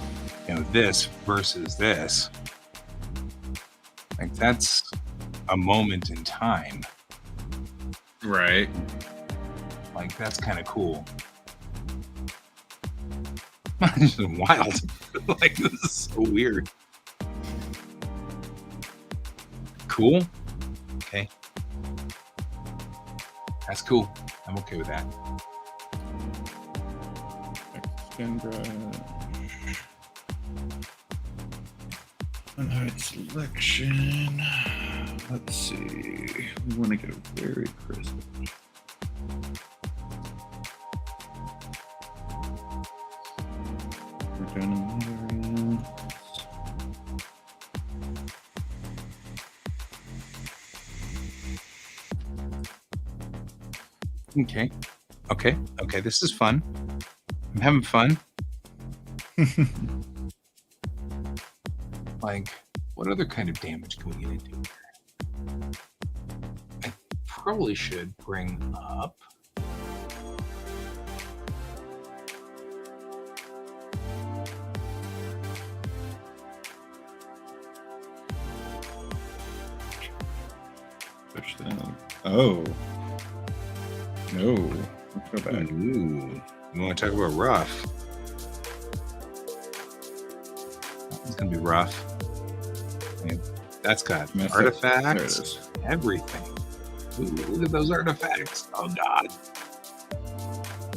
this versus this. Like, that's a moment in time. Right. Like, that's kind of cool. It's just wild. Like, this is so weird. Cool. Okay. That's cool. I'm okay with that. Skin brush. And height selection. Let's see. We want to get a very crisp. We're doing another. Okay. Okay. This is fun. I'm having fun. Like, what other kind of damage can we get into here? I probably should bring up. Push down. Oh. No. Let's go back. Ooh. You want to talk about rough? It's going to be rough. Okay. That's got artifacts, everything. Ooh, look at those artifacts. Oh, God.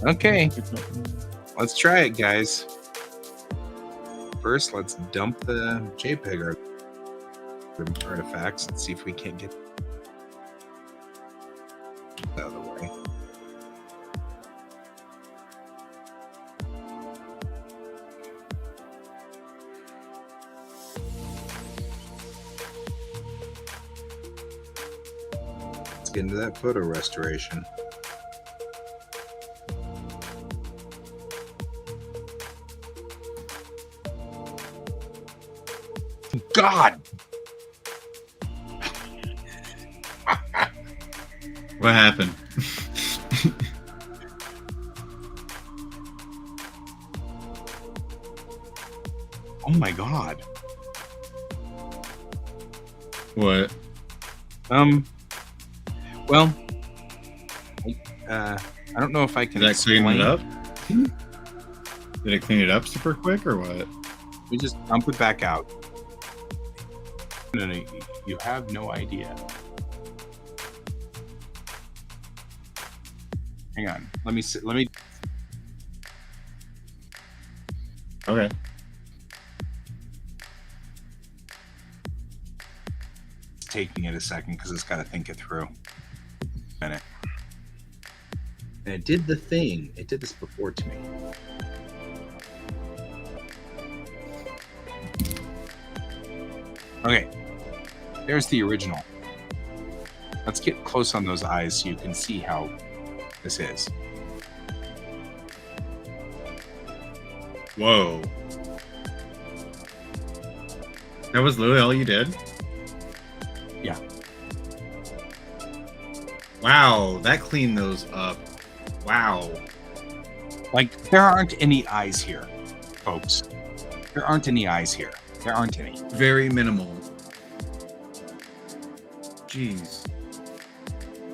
Okay. Let's try it, guys. First, let's dump the JPEG artifacts and see if we can't get out of the way. Let's get into that photo restoration. God. What happened? Oh my God. What? Well, I don't know if I can Did that clean it explain. up? Did it clean it up super quick or what? We just dump it back out. No, you have no idea. Hang on. Let me. Okay. It's taking it a second because it's got to think it through. A minute. And it did the thing. It did this before to me. Okay. There's the original. Let's get close on those eyes so you can see how this is. Whoa. That was literally all you did? Yeah. Wow, that cleaned those up. Wow. Like, there aren't any eyes here, folks. There aren't any eyes here. There aren't any. Very minimal. Jeez.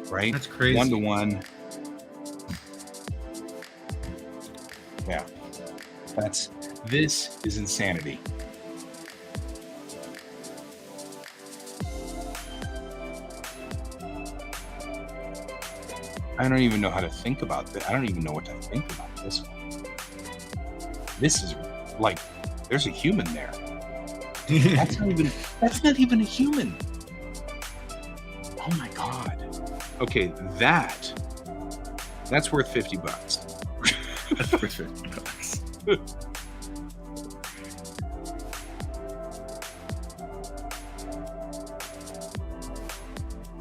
Right? That's crazy. 1-to-1. Yeah. This is insanity. I don't even know how to think about this. I don't even know what to think about this one. This is like, there's a human there. That's not even a human. Oh my God. Okay, that's worth $50. That's worth $50.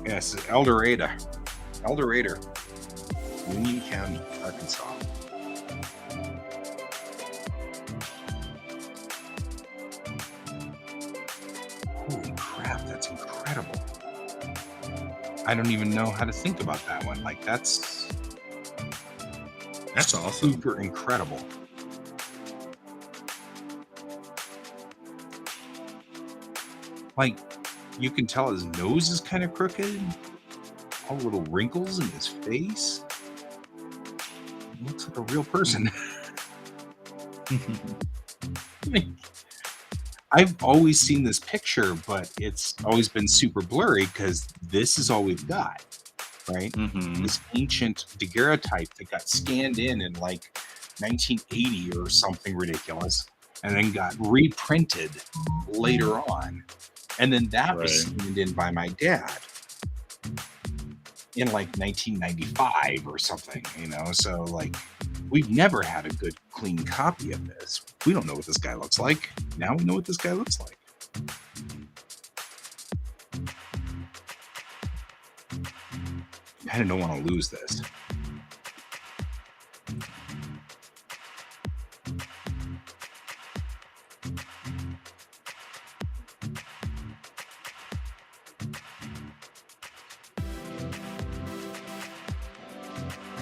Yes, El Dorado, Union County, Arkansas. Holy crap, that's incredible. I don't even know how to think about that one. Like, that's awesome. Super incredible. Like, you can tell his nose is kind of crooked. All little wrinkles in his face. He looks like a real person. I've always seen this picture, but it's always been super blurry because this is all we've got, right? Mm-hmm. This ancient daguerreotype that got scanned in like 1980 or something ridiculous, and then got reprinted later on. And then that was scanned in by my dad in like 1995 or something, you know? So like, we've never had a good clean copy of this. We don't know what this guy looks like. Now we know what this guy looks like. I kind of don't want to lose this.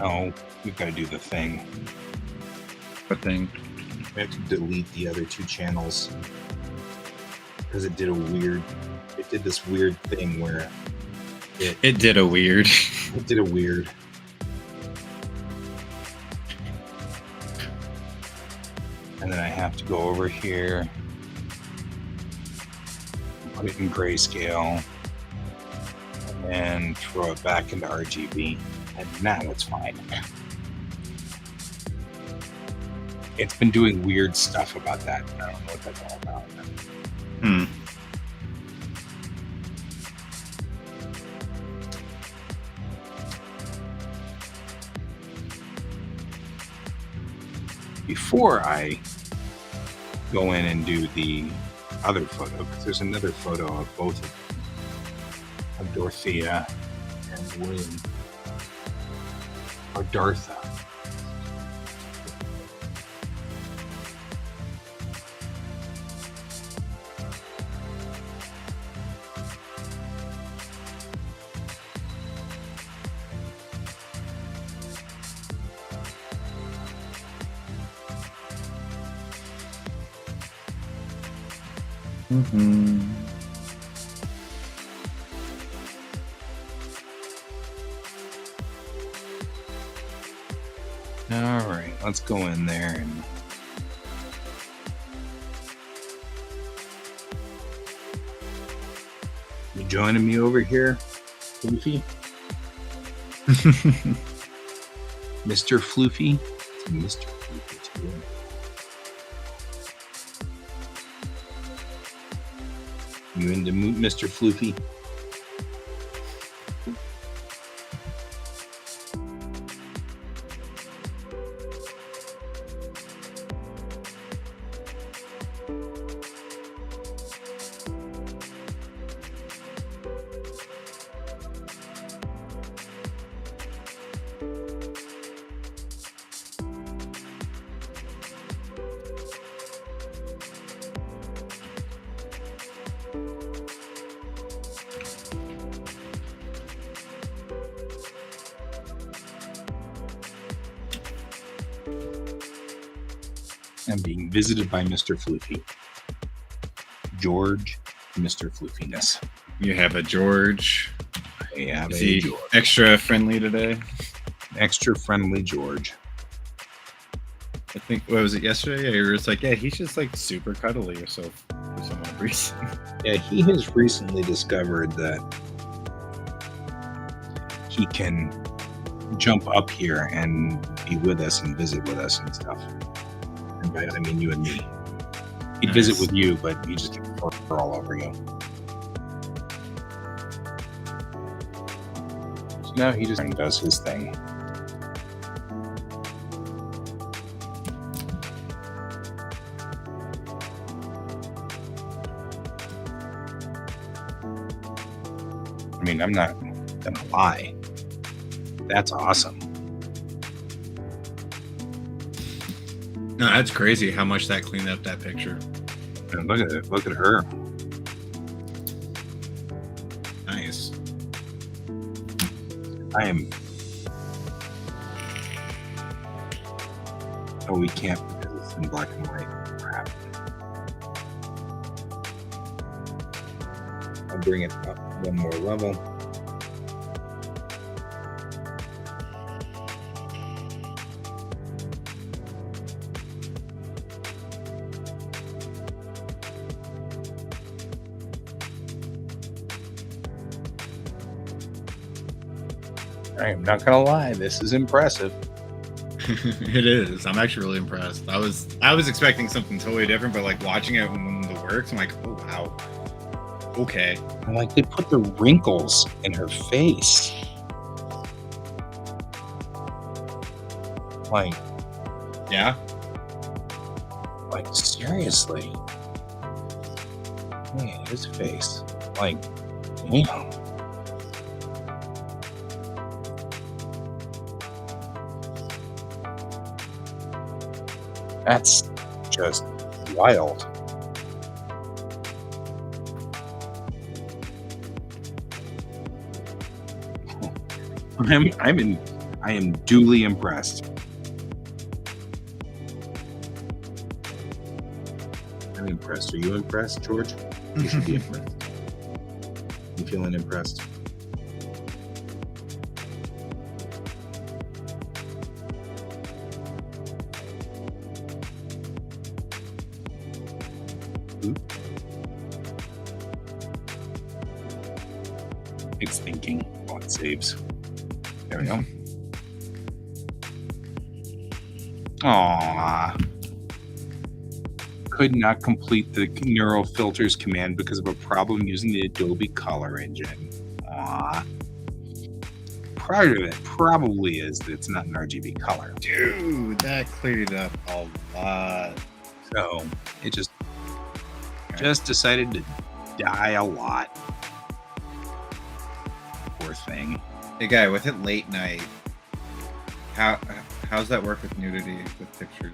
Oh, we've got to do the thing. What thing? We have to delete the other two channels because it did this weird thing where it did a weird. It did a weird. And then I have to go over here, put it in grayscale, and throw it back into RGB. And now it's fine. It's been doing weird stuff about that. I don't know what that's all about. Before I go in and do the other photo, because there's another photo of both of Dorothea and William, or Dartha. Mm-hmm. All right, let's go in there and you joining me over here, Floofy? Mr. Floofy? It's Mr. Floofy too. You into Mr. Floofy? I'm being visited by Mr. Floofy. George, Mr. Floofiness. You have a George. I have Is a he George. extra friendly today? Extra friendly George. I think, what was it, yesterday? You were just like, yeah, he's just like super cuddly or so for some odd reason. Yeah, he has recently discovered that he can jump up here and be with us and visit with us and stuff. And by that I mean you and me. He'd Nice. visit with you, but he just gets fur all over you. So now he just does his thing. I mean, I'm not gonna lie. That's awesome. No, that's crazy how much that cleaned up that picture. And look at it. Look at her. Nice. I am. Oh, we can't because it's in black and white. Crap. I'll bring it up one more level. I am not gonna lie, this is impressive. It is. I'm actually really impressed. I was expecting something totally different, but like watching it when the works, I'm like, oh wow. Okay. And like they put the wrinkles in her face. Like Yeah. Seriously. Man, his face. Like, damn. That's just wild. I am duly impressed. I'm impressed. Are you impressed, George? You should be impressed. You feeling impressed? It's thinking while it saves. There we go. Aww. Could not complete the neural filters command because of a problem using the Adobe Color Engine. Aww. Part of it probably is that it's not an RGB color. Dude, that cleared it up a lot. So it just decided to die a lot. Poor thing. Hey guy, with it late night, how's that work with nudity with pictures?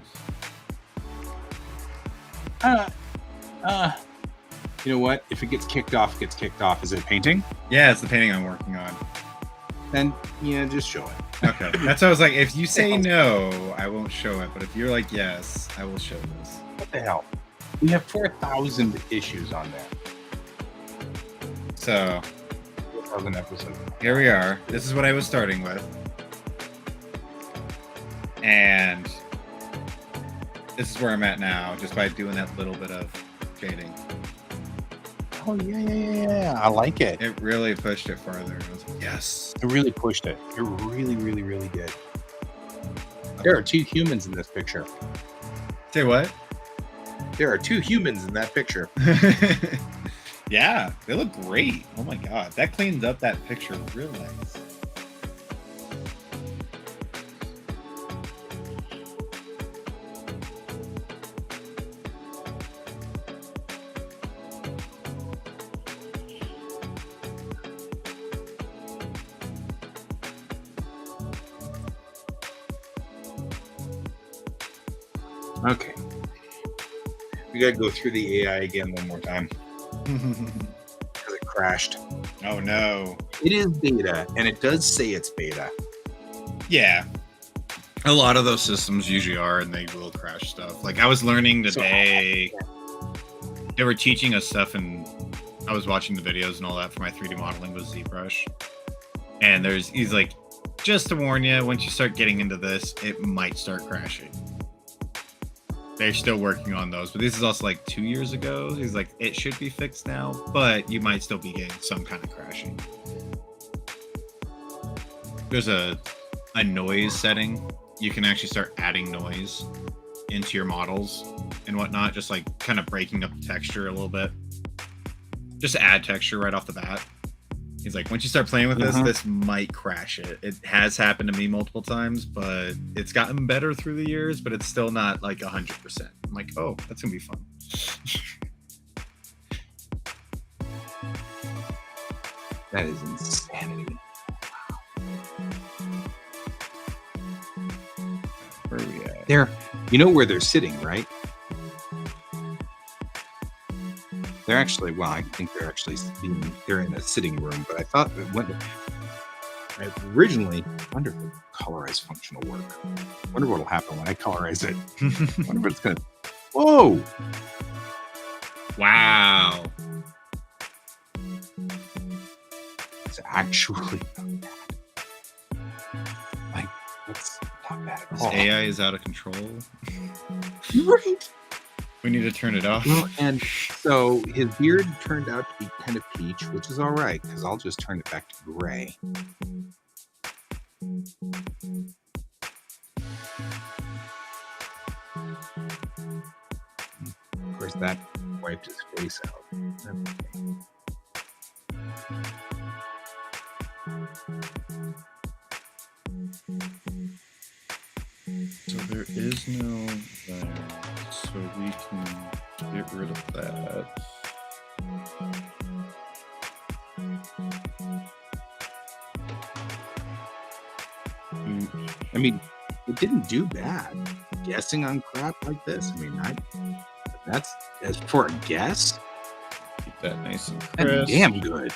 You know what? If it gets kicked off, it gets kicked off. Is it painting? Yeah, it's the painting I'm working on. Then yeah, just show it. Okay. That's why I was like, if you say no, I won't show it. But if you're like yes, I will show this. What the hell? We have 4,000 issues on there. So 4,000 episodes. here we are. This is what I was starting with. And this is where I'm at now, just by doing that little bit of shading. Oh, yeah. I like it. It really pushed it farther. I was like, yes. It really pushed it. It really did. There are 2 humans in this picture. Say what? There are 2 humans in that picture. Yeah, they look great. Oh my god, that cleans up that picture real nice. Okay. We gotta go through the AI again one more time. Because it crashed. Oh no. It is beta, and it does say it's beta. Yeah. A lot of those systems usually are, and they will crash stuff. Like I was learning today, they were teaching us stuff, and I was watching the videos and all that for my 3D modeling with ZBrush. And he's like, just to warn you, once you start getting into this, it might start crashing. They're still working on those, but this is also like 2 years ago. He's like, it should be fixed now, but you might still be getting some kind of crashing. There's a noise setting. You can actually start adding noise into your models and whatnot, just like kind of breaking up the texture a little bit. Just add texture right off the bat. He's like, once you start playing with this might crash it. It has happened to me multiple times, but it's gotten better through the years, but it's still not like 100%. I'm like, oh, that's gonna be fun. That is insanity. Where are we at? They're, you know where they're sitting, right? They're actually, well, I think they're actually they're in a sitting room, but I thought I originally wondered if colorize function will work. Wonder what'll happen when I colorize it. Wonder what it's gonna. Whoa! Wow. It's actually not bad. Like, that's not bad at This all. AI is out of control. Right. We need to turn it off. Well, and so his beard turned out to be kind of peach, which is all right, because I'll just turn it back to gray. Of course, that wiped his face out. Okay. So there is no that, so we can get rid of that. I mean, it didn't do bad. Guessing on crap like this, I mean, that's, as for a guess, Keep that nice and that's crisp. damn good.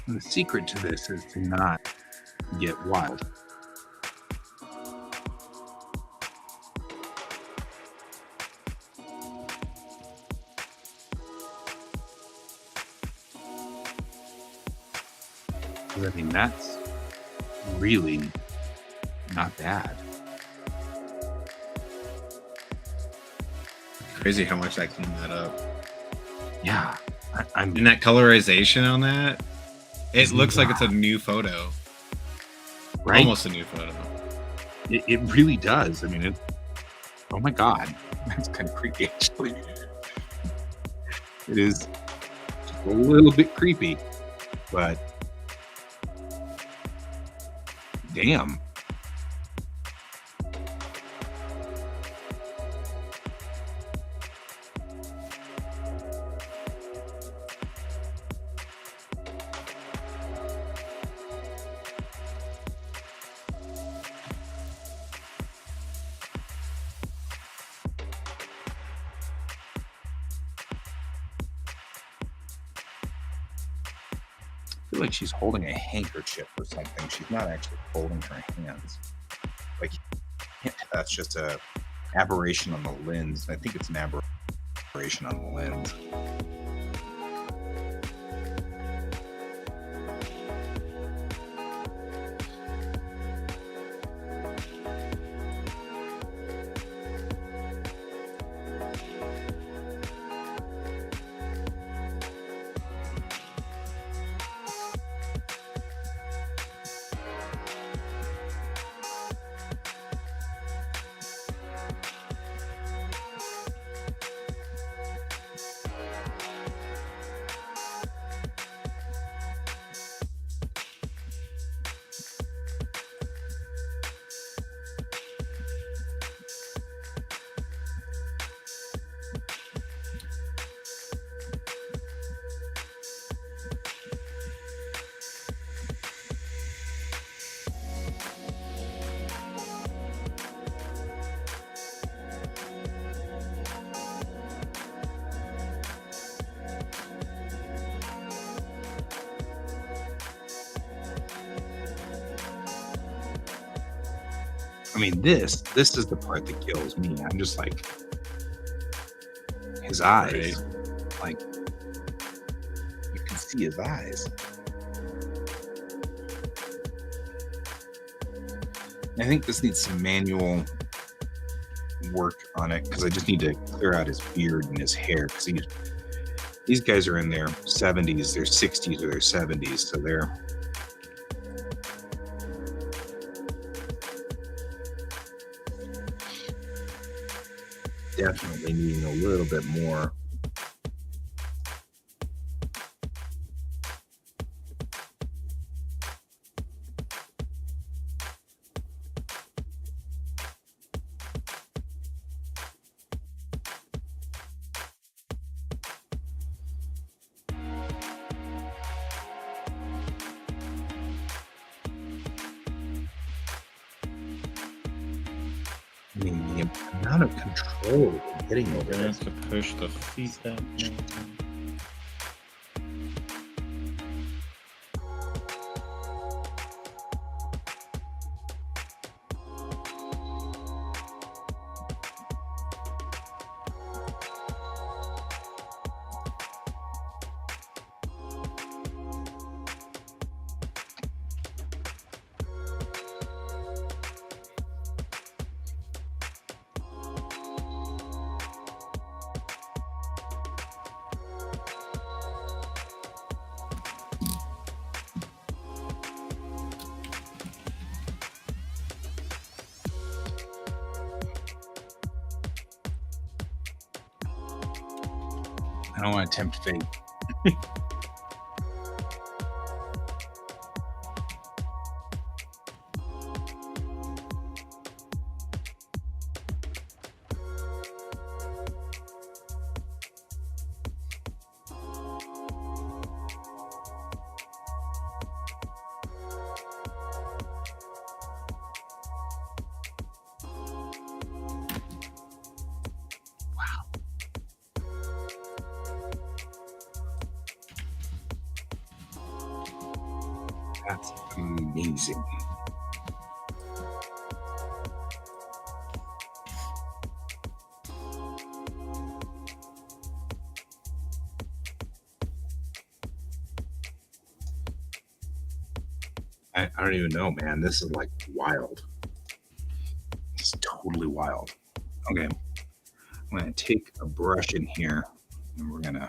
The secret to this is to not get wild. I mean, that's really not bad. Crazy how much I cleaned that up. Yeah. I'm And that colorization on that, it looks like it's a new photo. Right? Almost a new photo. It really does. I mean, oh my God. That's kind of creepy, actually. It is just a little bit creepy, but damn. I feel like she's holding a handkerchief or something. She's not actually holding her hands. Like, that's just a aberration on the lens. I think it's an aberration on the lens. I mean, this is the part that kills me. I'm just like, his eyes. Right. Like, you can see his eyes. I think this needs some manual work on it because I just need to clear out his beard and his hair because these guys are in their 70s, their 60s, or their 70s, so they're definitely needing a little bit more. I mean, the amount of control we're getting over We're gonna this. have to push the feet back. I don't want to tempt fate. That's amazing. I don't even know, man. This is like wild. It's totally wild. Okay. I'm going to take a brush in here and we're going to.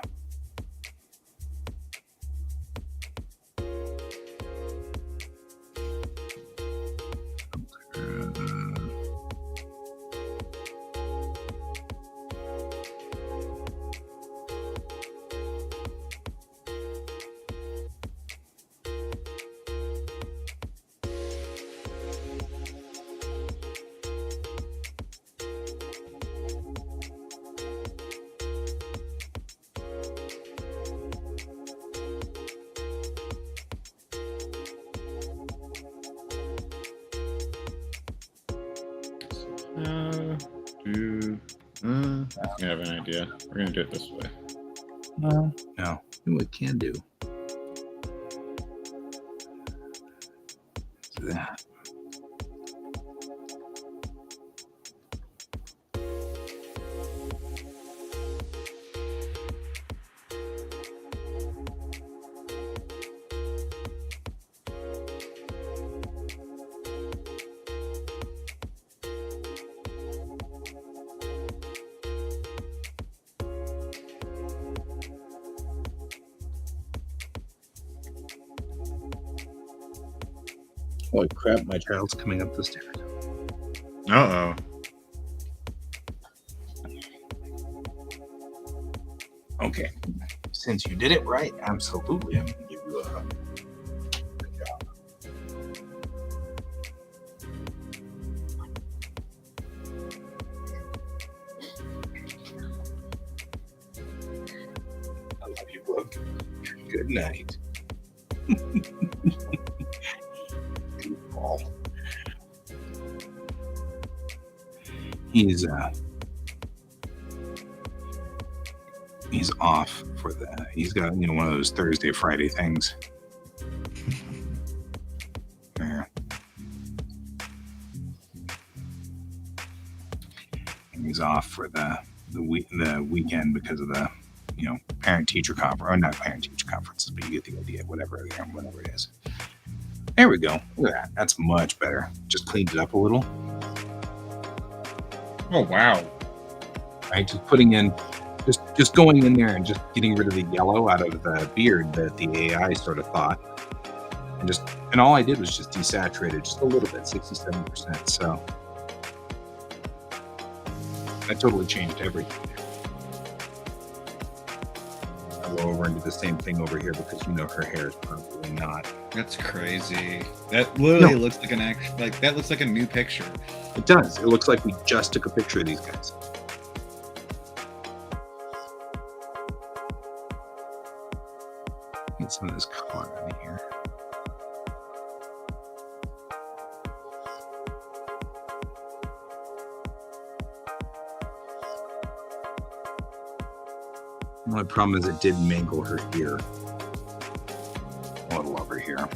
I have an idea. We're gonna do it this way. No. We can do. That. Holy crap, my child's coming up the stairs. Uh-oh. Okay. Since you did it right, absolutely, I'm going to give you a good job. I love you, Book. Good night. Goofball. He's off for that. He's got, one of those Thursday, Friday things. There. And he's off for the weekend because of the, parent-teacher conference. Or not parent-teacher conferences, but you get the idea. Whatever it is. There we go. Look at that. That's much better. Just cleaned it up a little. Oh, wow. Right? Just putting in... Just going in there and just getting rid of the yellow out of the beard that the AI sort of thought. And all I did was just desaturate it just a little bit, 67%. So that totally changed everything. I'll go over and do the same thing over here because her hair is probably not. That's crazy. That literally looks like that looks like a new picture. It does. It looks like we just took a picture of these guys. Get some of this color in here. The only problem is it did mangle her ear a little over here.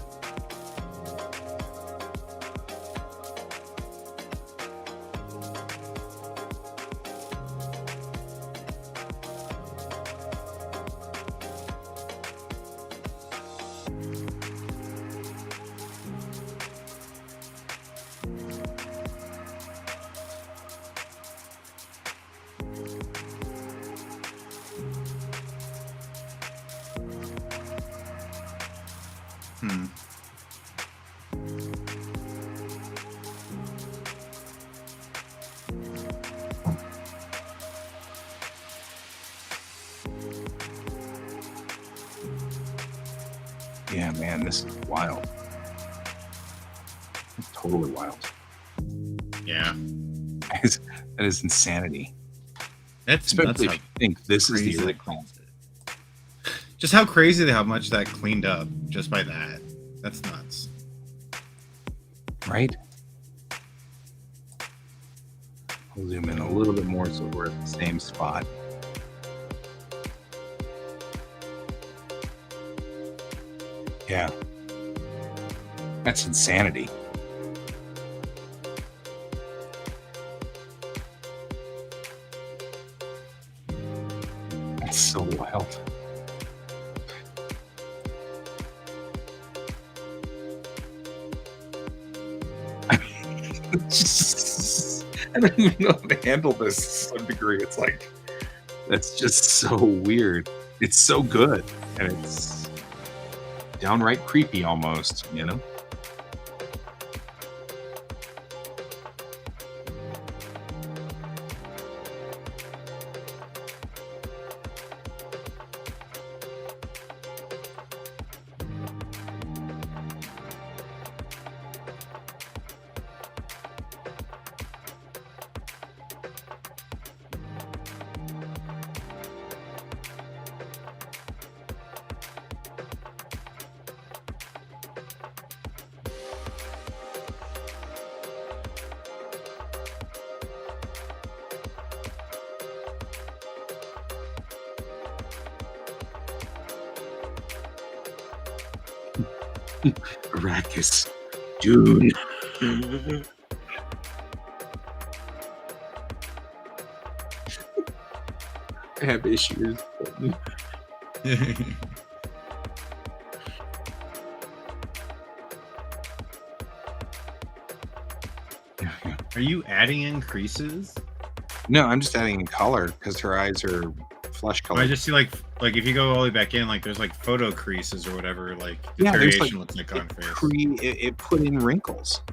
Yeah, man, this is wild. It's totally wild. Yeah. That is insanity. That's especially if you think this is the original. Just how crazy how much that cleaned up just by that. That's nuts. Right? I'll zoom in a little bit more so we're at the same spot. Yeah. That's insanity. That's so wild. I don't even know how to handle this to some degree. It's like, that's just so weird. It's so good. And it's downright creepy almost, you know? Arrakis. Dune. I have issues. Are you adding in creases? No, I'm just adding in color because her eyes are flesh color. I just see like if you go all the way back in, like there's like photo creases or whatever, like Yeah, there's variation like looks like on face. it put in wrinkles.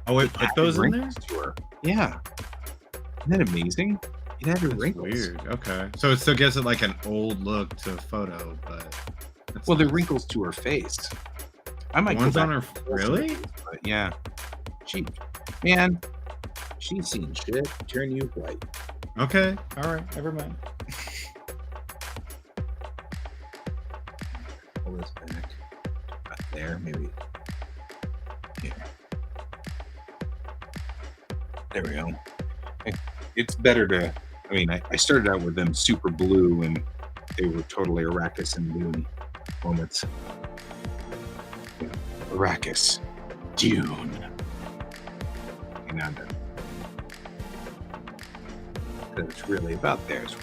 Oh, it put those in there? To her. Yeah. Isn't that amazing? It had That's wrinkles. weird. Okay. So it still gives it like an old look to a photo, but well, they're wrinkles to her face. I might ones go back on her really? But yeah. Man, she's seen shit turn you white. Okay. All right. Never mind. Pull this back. Right there, maybe. Yeah. There we go. It's better to. I mean, I started out with them super blue, and they were totally Arrakis and Dune moments. Yeah. Arrakis, Dune. And I'm done. Because it's really about theirs.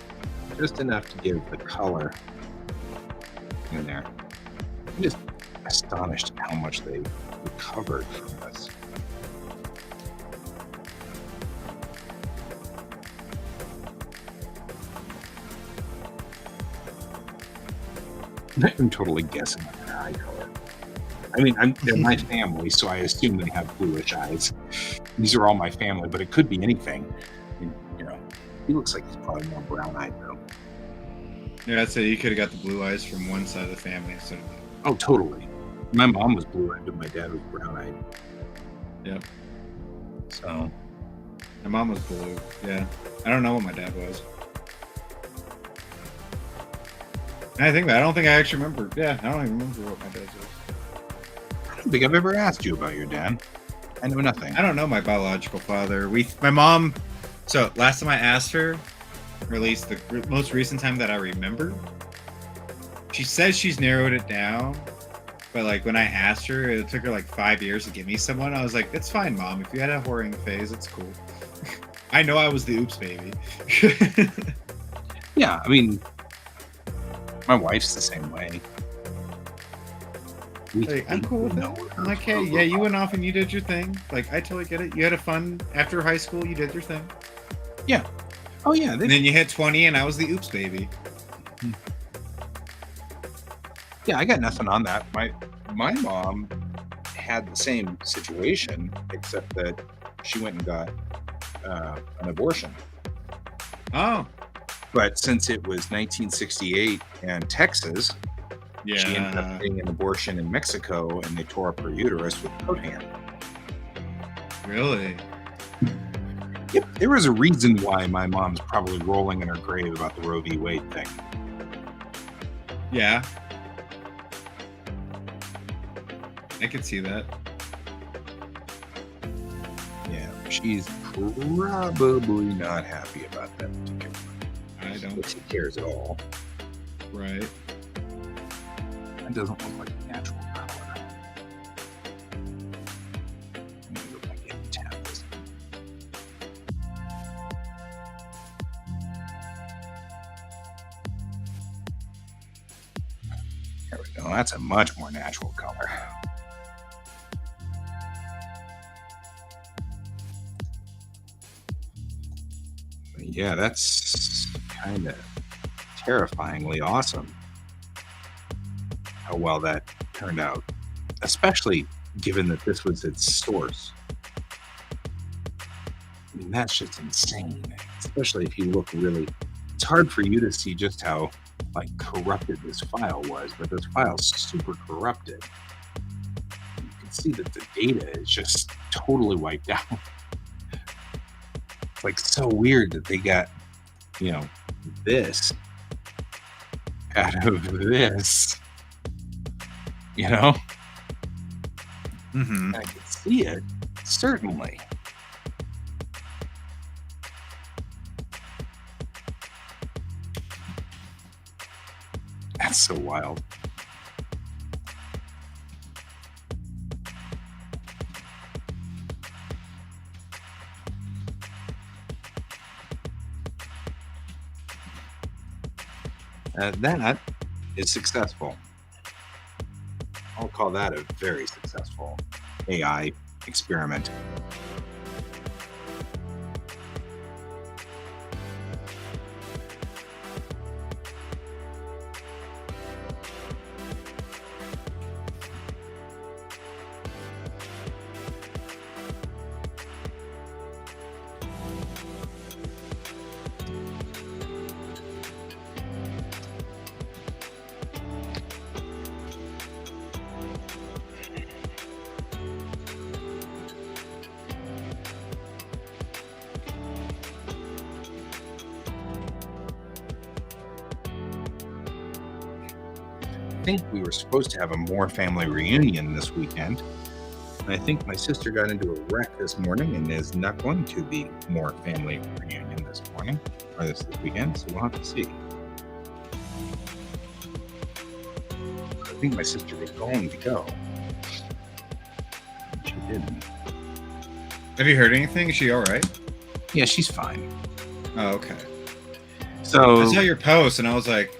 Just enough to give the color in there. I'm just astonished at how much they recovered from this. I'm totally guessing on their eye color. I mean, they're my family, so I assume they have bluish eyes. These are all my family, but it could be anything. I mean, you know, he looks like he's probably more brown-eyed though. Yeah, I'd say you could have got the blue eyes from one side of the family. So. Oh, totally. My mom was blue-eyed, but my dad was brown-eyed. Yep. So. My mom was blue. Yeah. I don't know what my dad was. I don't think I actually remember. Yeah, I don't even remember what my dad was. I don't think I've ever asked you about your dad. I know nothing. I don't know my biological father. My mom. So last time I asked her, or at least the most recent time that I remember, she says she's narrowed it down. But like when I asked her, it took her like 5 years to give me someone. I was like, "It's fine, Mom. If you had a whoring phase, it's cool." I know I was the oops baby. Yeah, I mean, my wife's the same way. Like, I'm cool with that. I'm like, hey, yeah, you went off and you did your thing. Like, I totally get it. You had a fun after high school. You did your thing. Yeah. Oh yeah. And then you hit 20, and I was the oops baby. Yeah, I got nothing on that. My mom had the same situation, except that she went and got an abortion. Oh. But since it was 1968 and Texas, yeah, she ended up getting an abortion in Mexico, and they tore up her uterus with a coat hand. Really? Yep. There was a reason why my mom's probably rolling in her grave about the Roe v. Wade thing. Yeah. I could see that. Yeah, she's probably not happy about that particular one. I don't. If she cares at all. Right. That doesn't look like a natural color. Maybe if I can tap this. There we go. That's a much more natural color. Yeah, that's kind of terrifyingly awesome how well that turned out, especially given that this was its source. I mean, that's just insane, especially if you look really. It's hard for you to see just how like corrupted this file was, but this file's super corrupted. You can see that the data is just totally wiped out. It's like so weird that they got, you know, this out of this, you know? Mm-hmm. I can see it, certainly. That's so wild. That is successful. I'll call that a very successful AI experiment. I think we were supposed to have a Moore family reunion this weekend. And I think my sister got into a wreck this morning and is not going to the Moore family reunion this morning or this weekend, so we'll have to see. I think my sister was going to go. She didn't. Have you heard anything? Is she all right? Yeah, she's fine. Oh, okay. So I saw your post, and I was like,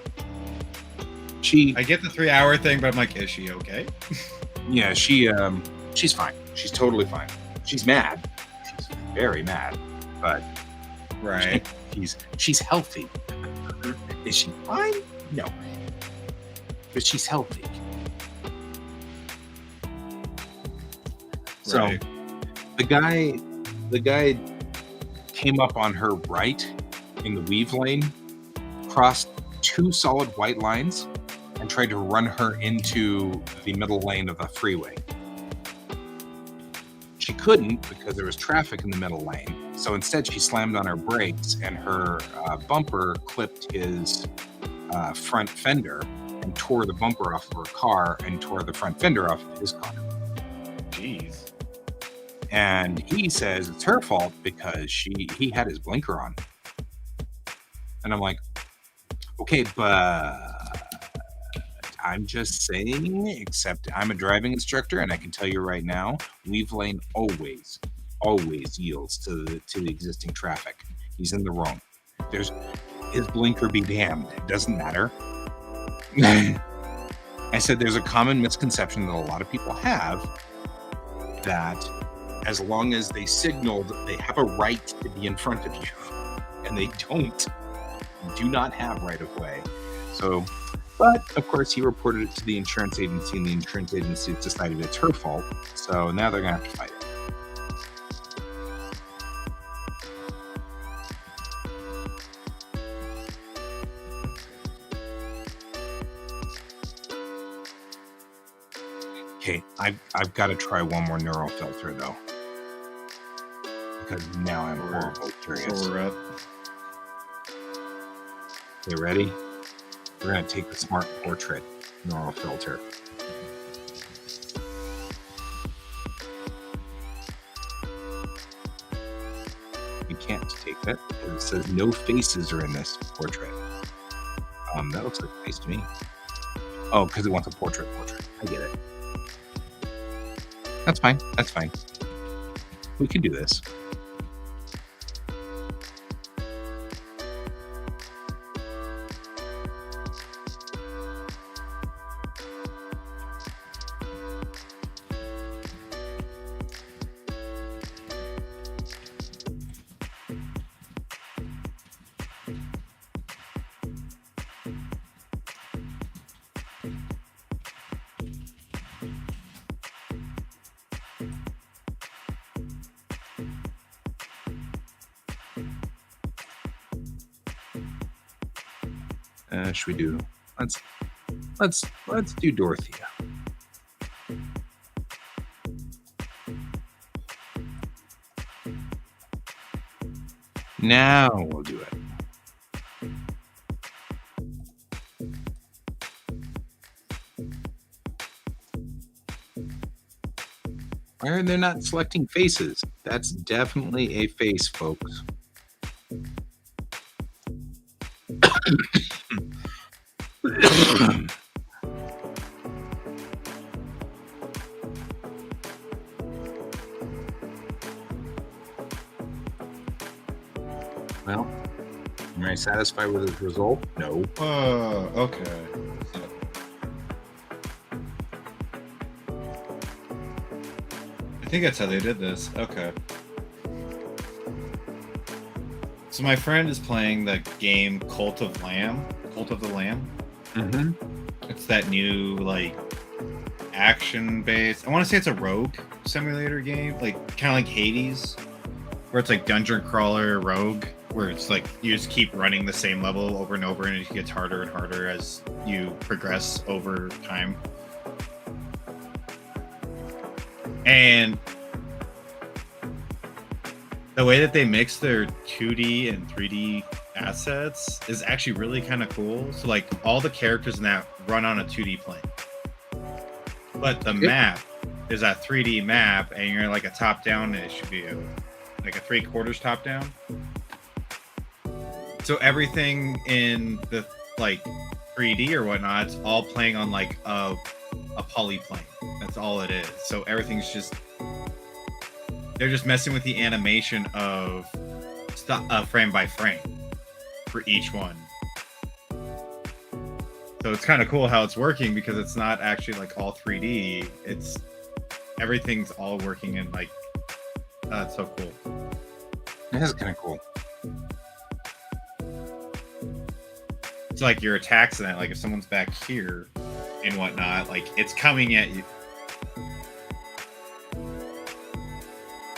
she. I get the 3-hour thing, but I'm like, is she okay? Yeah, she's fine. She's totally fine. She's mad. She's very mad, but Right. she's healthy. Is she fine? No, but she's healthy. So Right. the guy came up on her right in the weave lane, crossed 2 solid white lines, and tried to run her into the middle lane of the freeway. She couldn't because there was traffic in the middle lane. So instead, she slammed on her brakes, and her bumper clipped his front fender and tore the bumper off of her car and tore the front fender off of his car. Jeez. And he says it's her fault because he had his blinker on. And I'm like, okay, but I'm just saying, except I'm a driving instructor, and I can tell you right now, weave lane always yields to the existing traffic. He's in the wrong. There's his blinker be damned. It doesn't matter. I said there's a common misconception that a lot of people have that as long as they signaled, they have a right to be in front of you, and they don't. You do not have right of way. So, but of course, he reported it to the insurance agency, and the insurance agency decided it's her fault. So now they're gonna have to fight it. Okay, I've got to try one more neural filter though, because now I'm horribly curious. So we're up. Okay, ready? We're gonna take the smart portrait neural filter. You can't take that because it says no faces are in this portrait. That looks like a face to me. Oh, because it wants a portrait. I get it. That's fine. That's fine. We can do this. Should we do? Let's do Dorothea. Now we'll do it. Why are they not selecting faces? That's definitely a face, folks. Well, am I satisfied with the result? No. Okay. I think that's how they did this. Okay. So my friend is playing the game Cult of the Lamb. Mm-hmm. It's that new like action-based. I want to say it's a rogue simulator game, like kind of like Hades, where it's like dungeon crawler rogue, where it's like you just keep running the same level over and over, and it gets harder and harder as you progress over time. And the way that they mix their 2D and 3D assets is actually really kind of cool. So like all the characters in that run on a 2D plane, but the map is a 3D map, and you're like a top down, and it should be like a 3/4 top down. So everything in the like 3D or whatnot, it's all playing on like a polyplane. That's all it is. So everything's just, they're just messing with the animation of frame by frame for each one. So it's kind of cool how it's working, because it's not actually like all 3D. It's everything's all working in like, it's so cool. That is kind of cool. It's like your attacks in that, like if someone's back here and whatnot, like it's coming at you.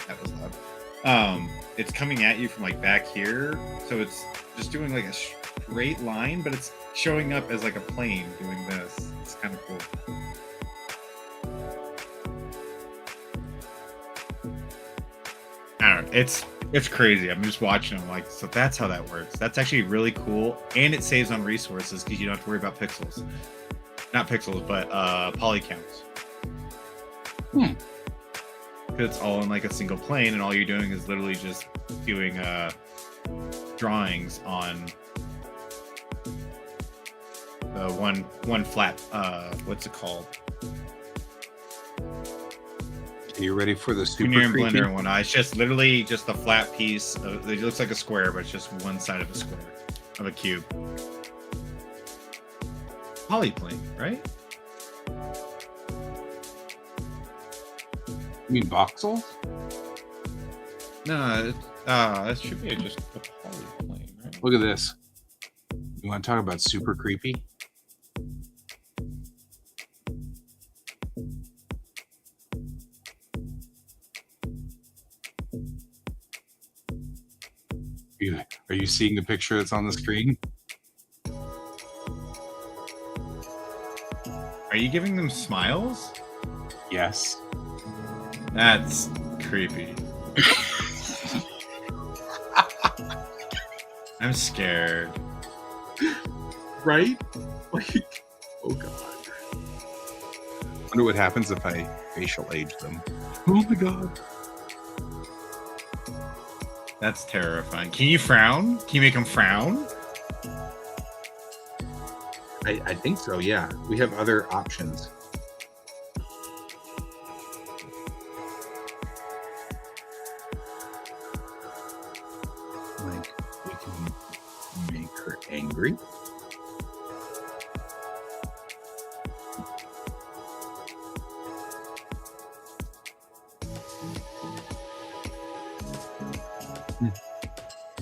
That was loud. It's coming at you from like back here, so it's just doing like a straight line, but it's showing up as like a plane doing this. It's kind of cool. I don't know. It's crazy. I'm just watching them like, so that's how that works. That's actually really cool, and it saves on resources because you don't have to worry about pixels. Not pixels, but poly counts. Because it's all in like a single plane, and all you're doing is literally just doing drawings on the one flat. What's it called? Are you ready for the super When you're in creepy? Blender and whatnot, it's just literally just a flat piece. It looks like a square, but it's just one side of a square of a cube. Polyplane, right? You mean voxels? No, that should be just a polyplane, right? Look at this. You want to talk about super creepy? Are you seeing the picture that's on the screen? Are you giving them smiles? Yes. That's creepy. I'm scared. Right? Like, oh god. Wonder what happens if I facial age them. Oh my god. That's terrifying. Can you frown? Can you make them frown? I think so, yeah. We have other options. Like, we can make her angry.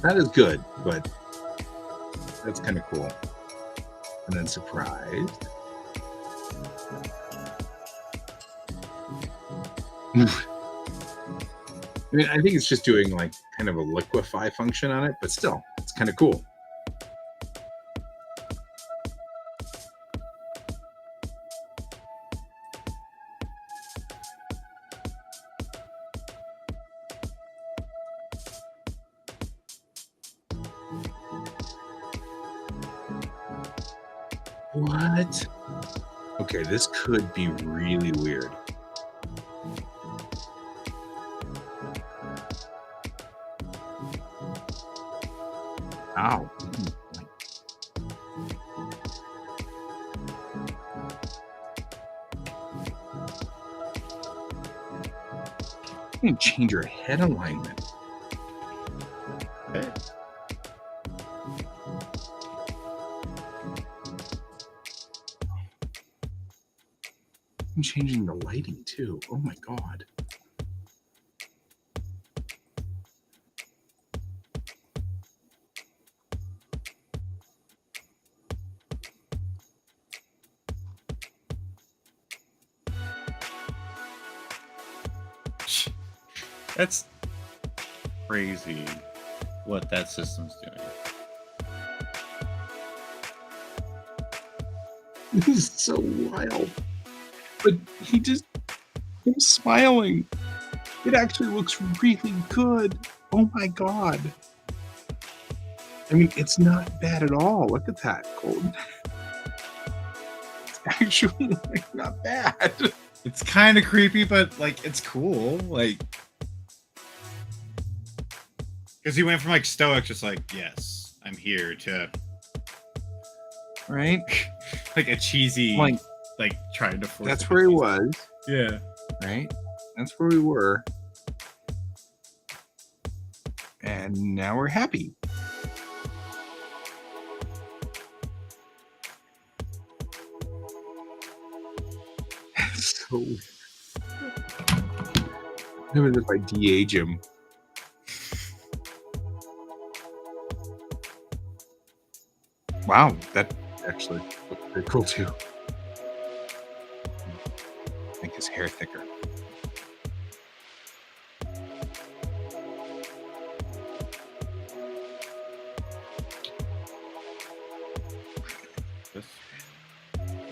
That is good, but that's kind of cool. And then surprised. I mean, I think it's just doing like kind of a liquefy function on it, but still, it's kind of cool. What? Okay, this could be really weird. Ow. You can change your head alignment. Okay. I'm changing the lighting too. Oh my god. That's crazy what that system's doing. This is so wild. But him smiling. It actually looks really good. Oh my god. I mean, it's not bad at all. Look at that, Colton. It's actually like, not bad. It's kind of creepy, but like it's cool. Like, because he went from like stoic, just like, yes, I'm here to, Right? like a cheesy, like trying to force. That's where he was. Yeah. Right? That's where we were. And now we're happy. So even if I de-age him. Wow, that actually looks pretty cool too. Make his hair thicker.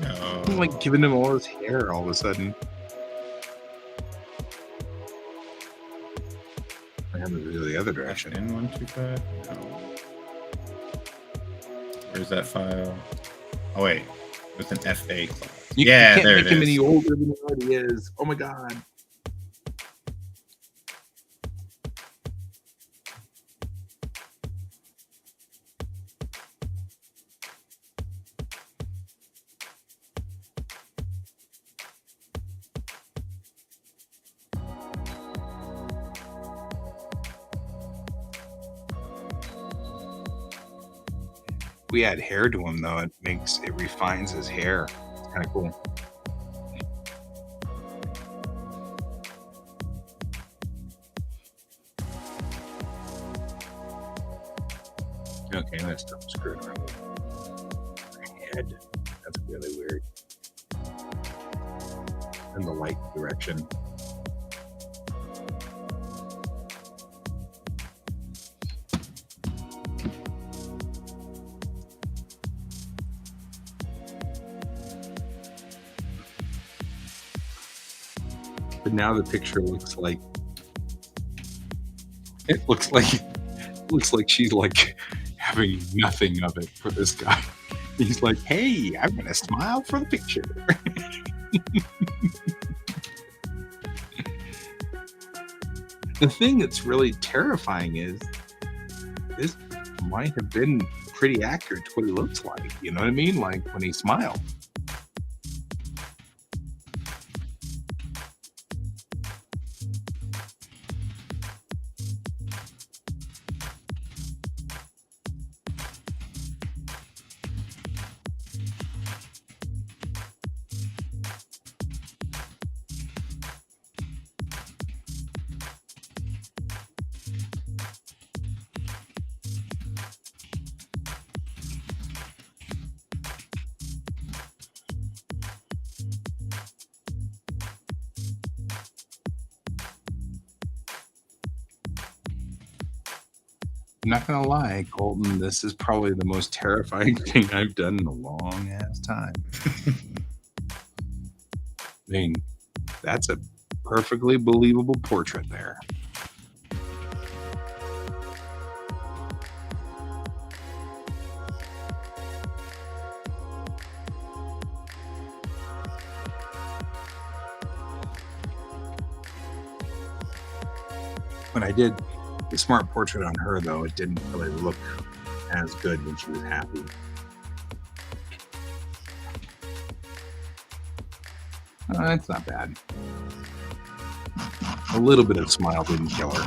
No. I'm like giving him all his hair all of a sudden. I have to do the other direction. In 125? No. Where's that file? Oh wait, with an FA clause. You can't make him any older than he already is. Oh my god. We add hair to him though, it refines his hair. It's kind of cool. Okay, let's stop screwing around with my head. That's really weird. In the light direction. But now the picture looks like she's like having nothing of it for this guy. He's like, hey, I'm gonna smile for the picture. The thing that's really terrifying is this might have been pretty accurate to what he looks like. You know what I mean? Like when he smiled. I'm not gonna lie, Colton, this is probably the most terrifying thing I've done in a long ass time. I mean, that's a perfectly believable portrait there. When I did a smart portrait on her, though, it didn't really look as good when she was happy. It's not bad. A little bit of smile didn't kill her.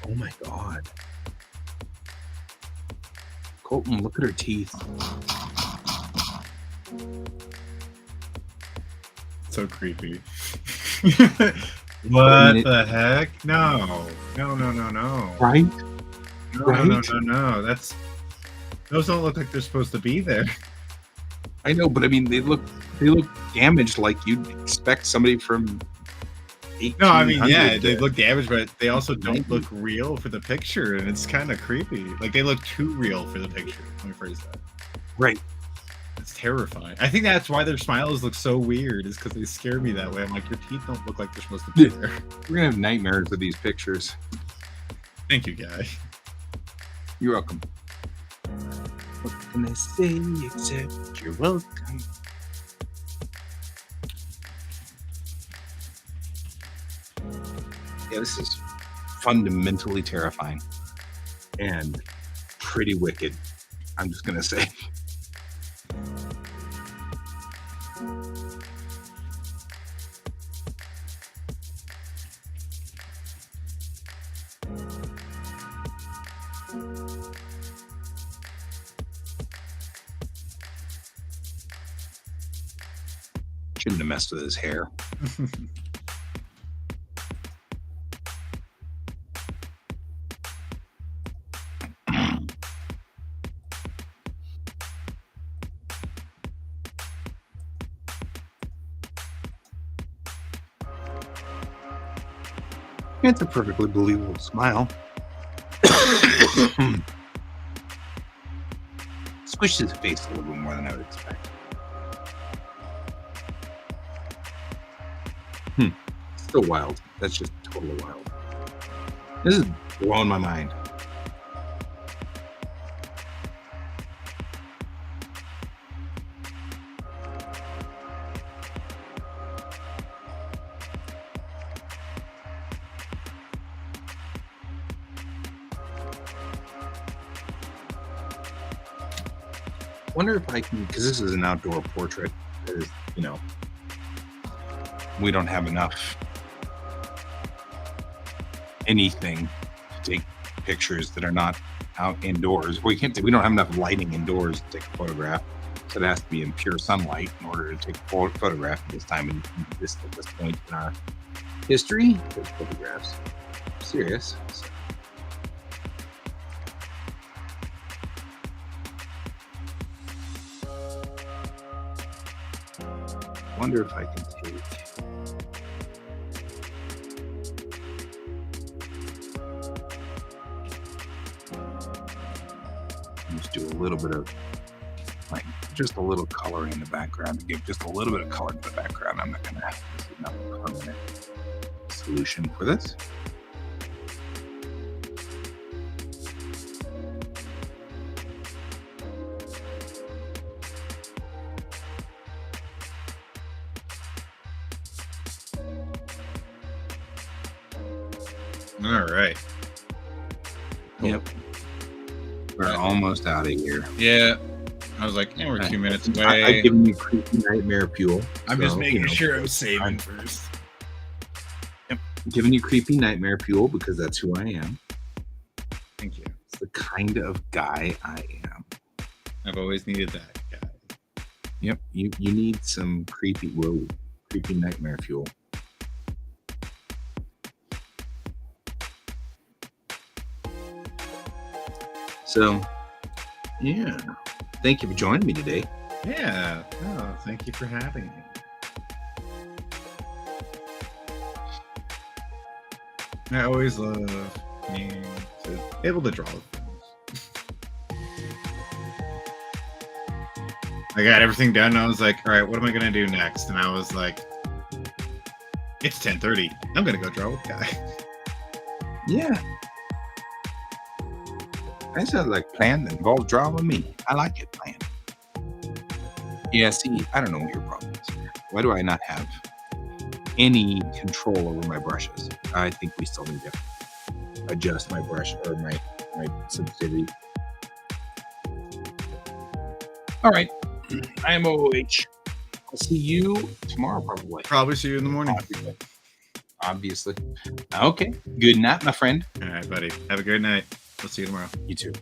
Oh my God. Colton, look at her teeth. So creepy. What the heck? No. Right? No. Those don't look like they're supposed to be there. I know, but I mean, they look damaged, like you'd expect somebody from 1800. No, I mean, yeah, they look damaged, but they also don't look real for the picture, and it's kind of creepy. Like, they look too real for the picture. Let me phrase that. Right. It's terrifying. I think that's why their smiles look so weird, is because they scare me that way. I'm like, your teeth don't look like they're supposed to be there. We're gonna have nightmares with these pictures. Thank you, guy. You're welcome. What can I say except you're welcome? Yeah, this is fundamentally terrifying and pretty wicked. I'm just gonna say. Shouldn't have messed with his hair. It's a perfectly believable smile. Squished his face a little bit more than I would expect. Still wild. That's just totally wild. This is blowing my mind. Wonder if I can, because this is an outdoor portrait. Is, you know, we don't have enough anything to take pictures that are not out indoors. We don't have enough lighting indoors to take a photograph, so it has to be in pure sunlight in order to take a photograph at this time and at this point in our history. Those photographs, I'm serious. So. Wonder if I can take. Just do a little bit of, like, just a little color in the background to give just a little bit of color to the background. I'm not gonna. This is not a permanent solution for this. All right. Cool. Yep. We're almost out of here. Yeah. I was like, we're 2 minutes away. I've given you creepy nightmare fuel. I'm just making sure I'm saving first. Yep. Giving you creepy nightmare fuel because that's who I am. Thank you. It's the kind of guy I am. I've always needed that guy. Yep. You need some creepy nightmare fuel. So, yeah. Thank you for joining me today. Yeah. Oh, thank you for having me. I always love being able to draw things. I got everything done, and I was like, all right, what am I going to do next? And I was like, it's 10:30. I'm going to go draw with Guy. Yeah. That sounds like a plan that involves drawing with me. I like it, plan. Yeah, see, I don't know what your problem is. Why do I not have any control over my brushes? I think we still need to adjust my brush or my sensitivity. All right, I am OOH. I'll see you tomorrow, probably. Probably see you in the morning. Obviously. Okay. Good night, my friend. All right, buddy. Have a great night. We'll see you tomorrow. You too.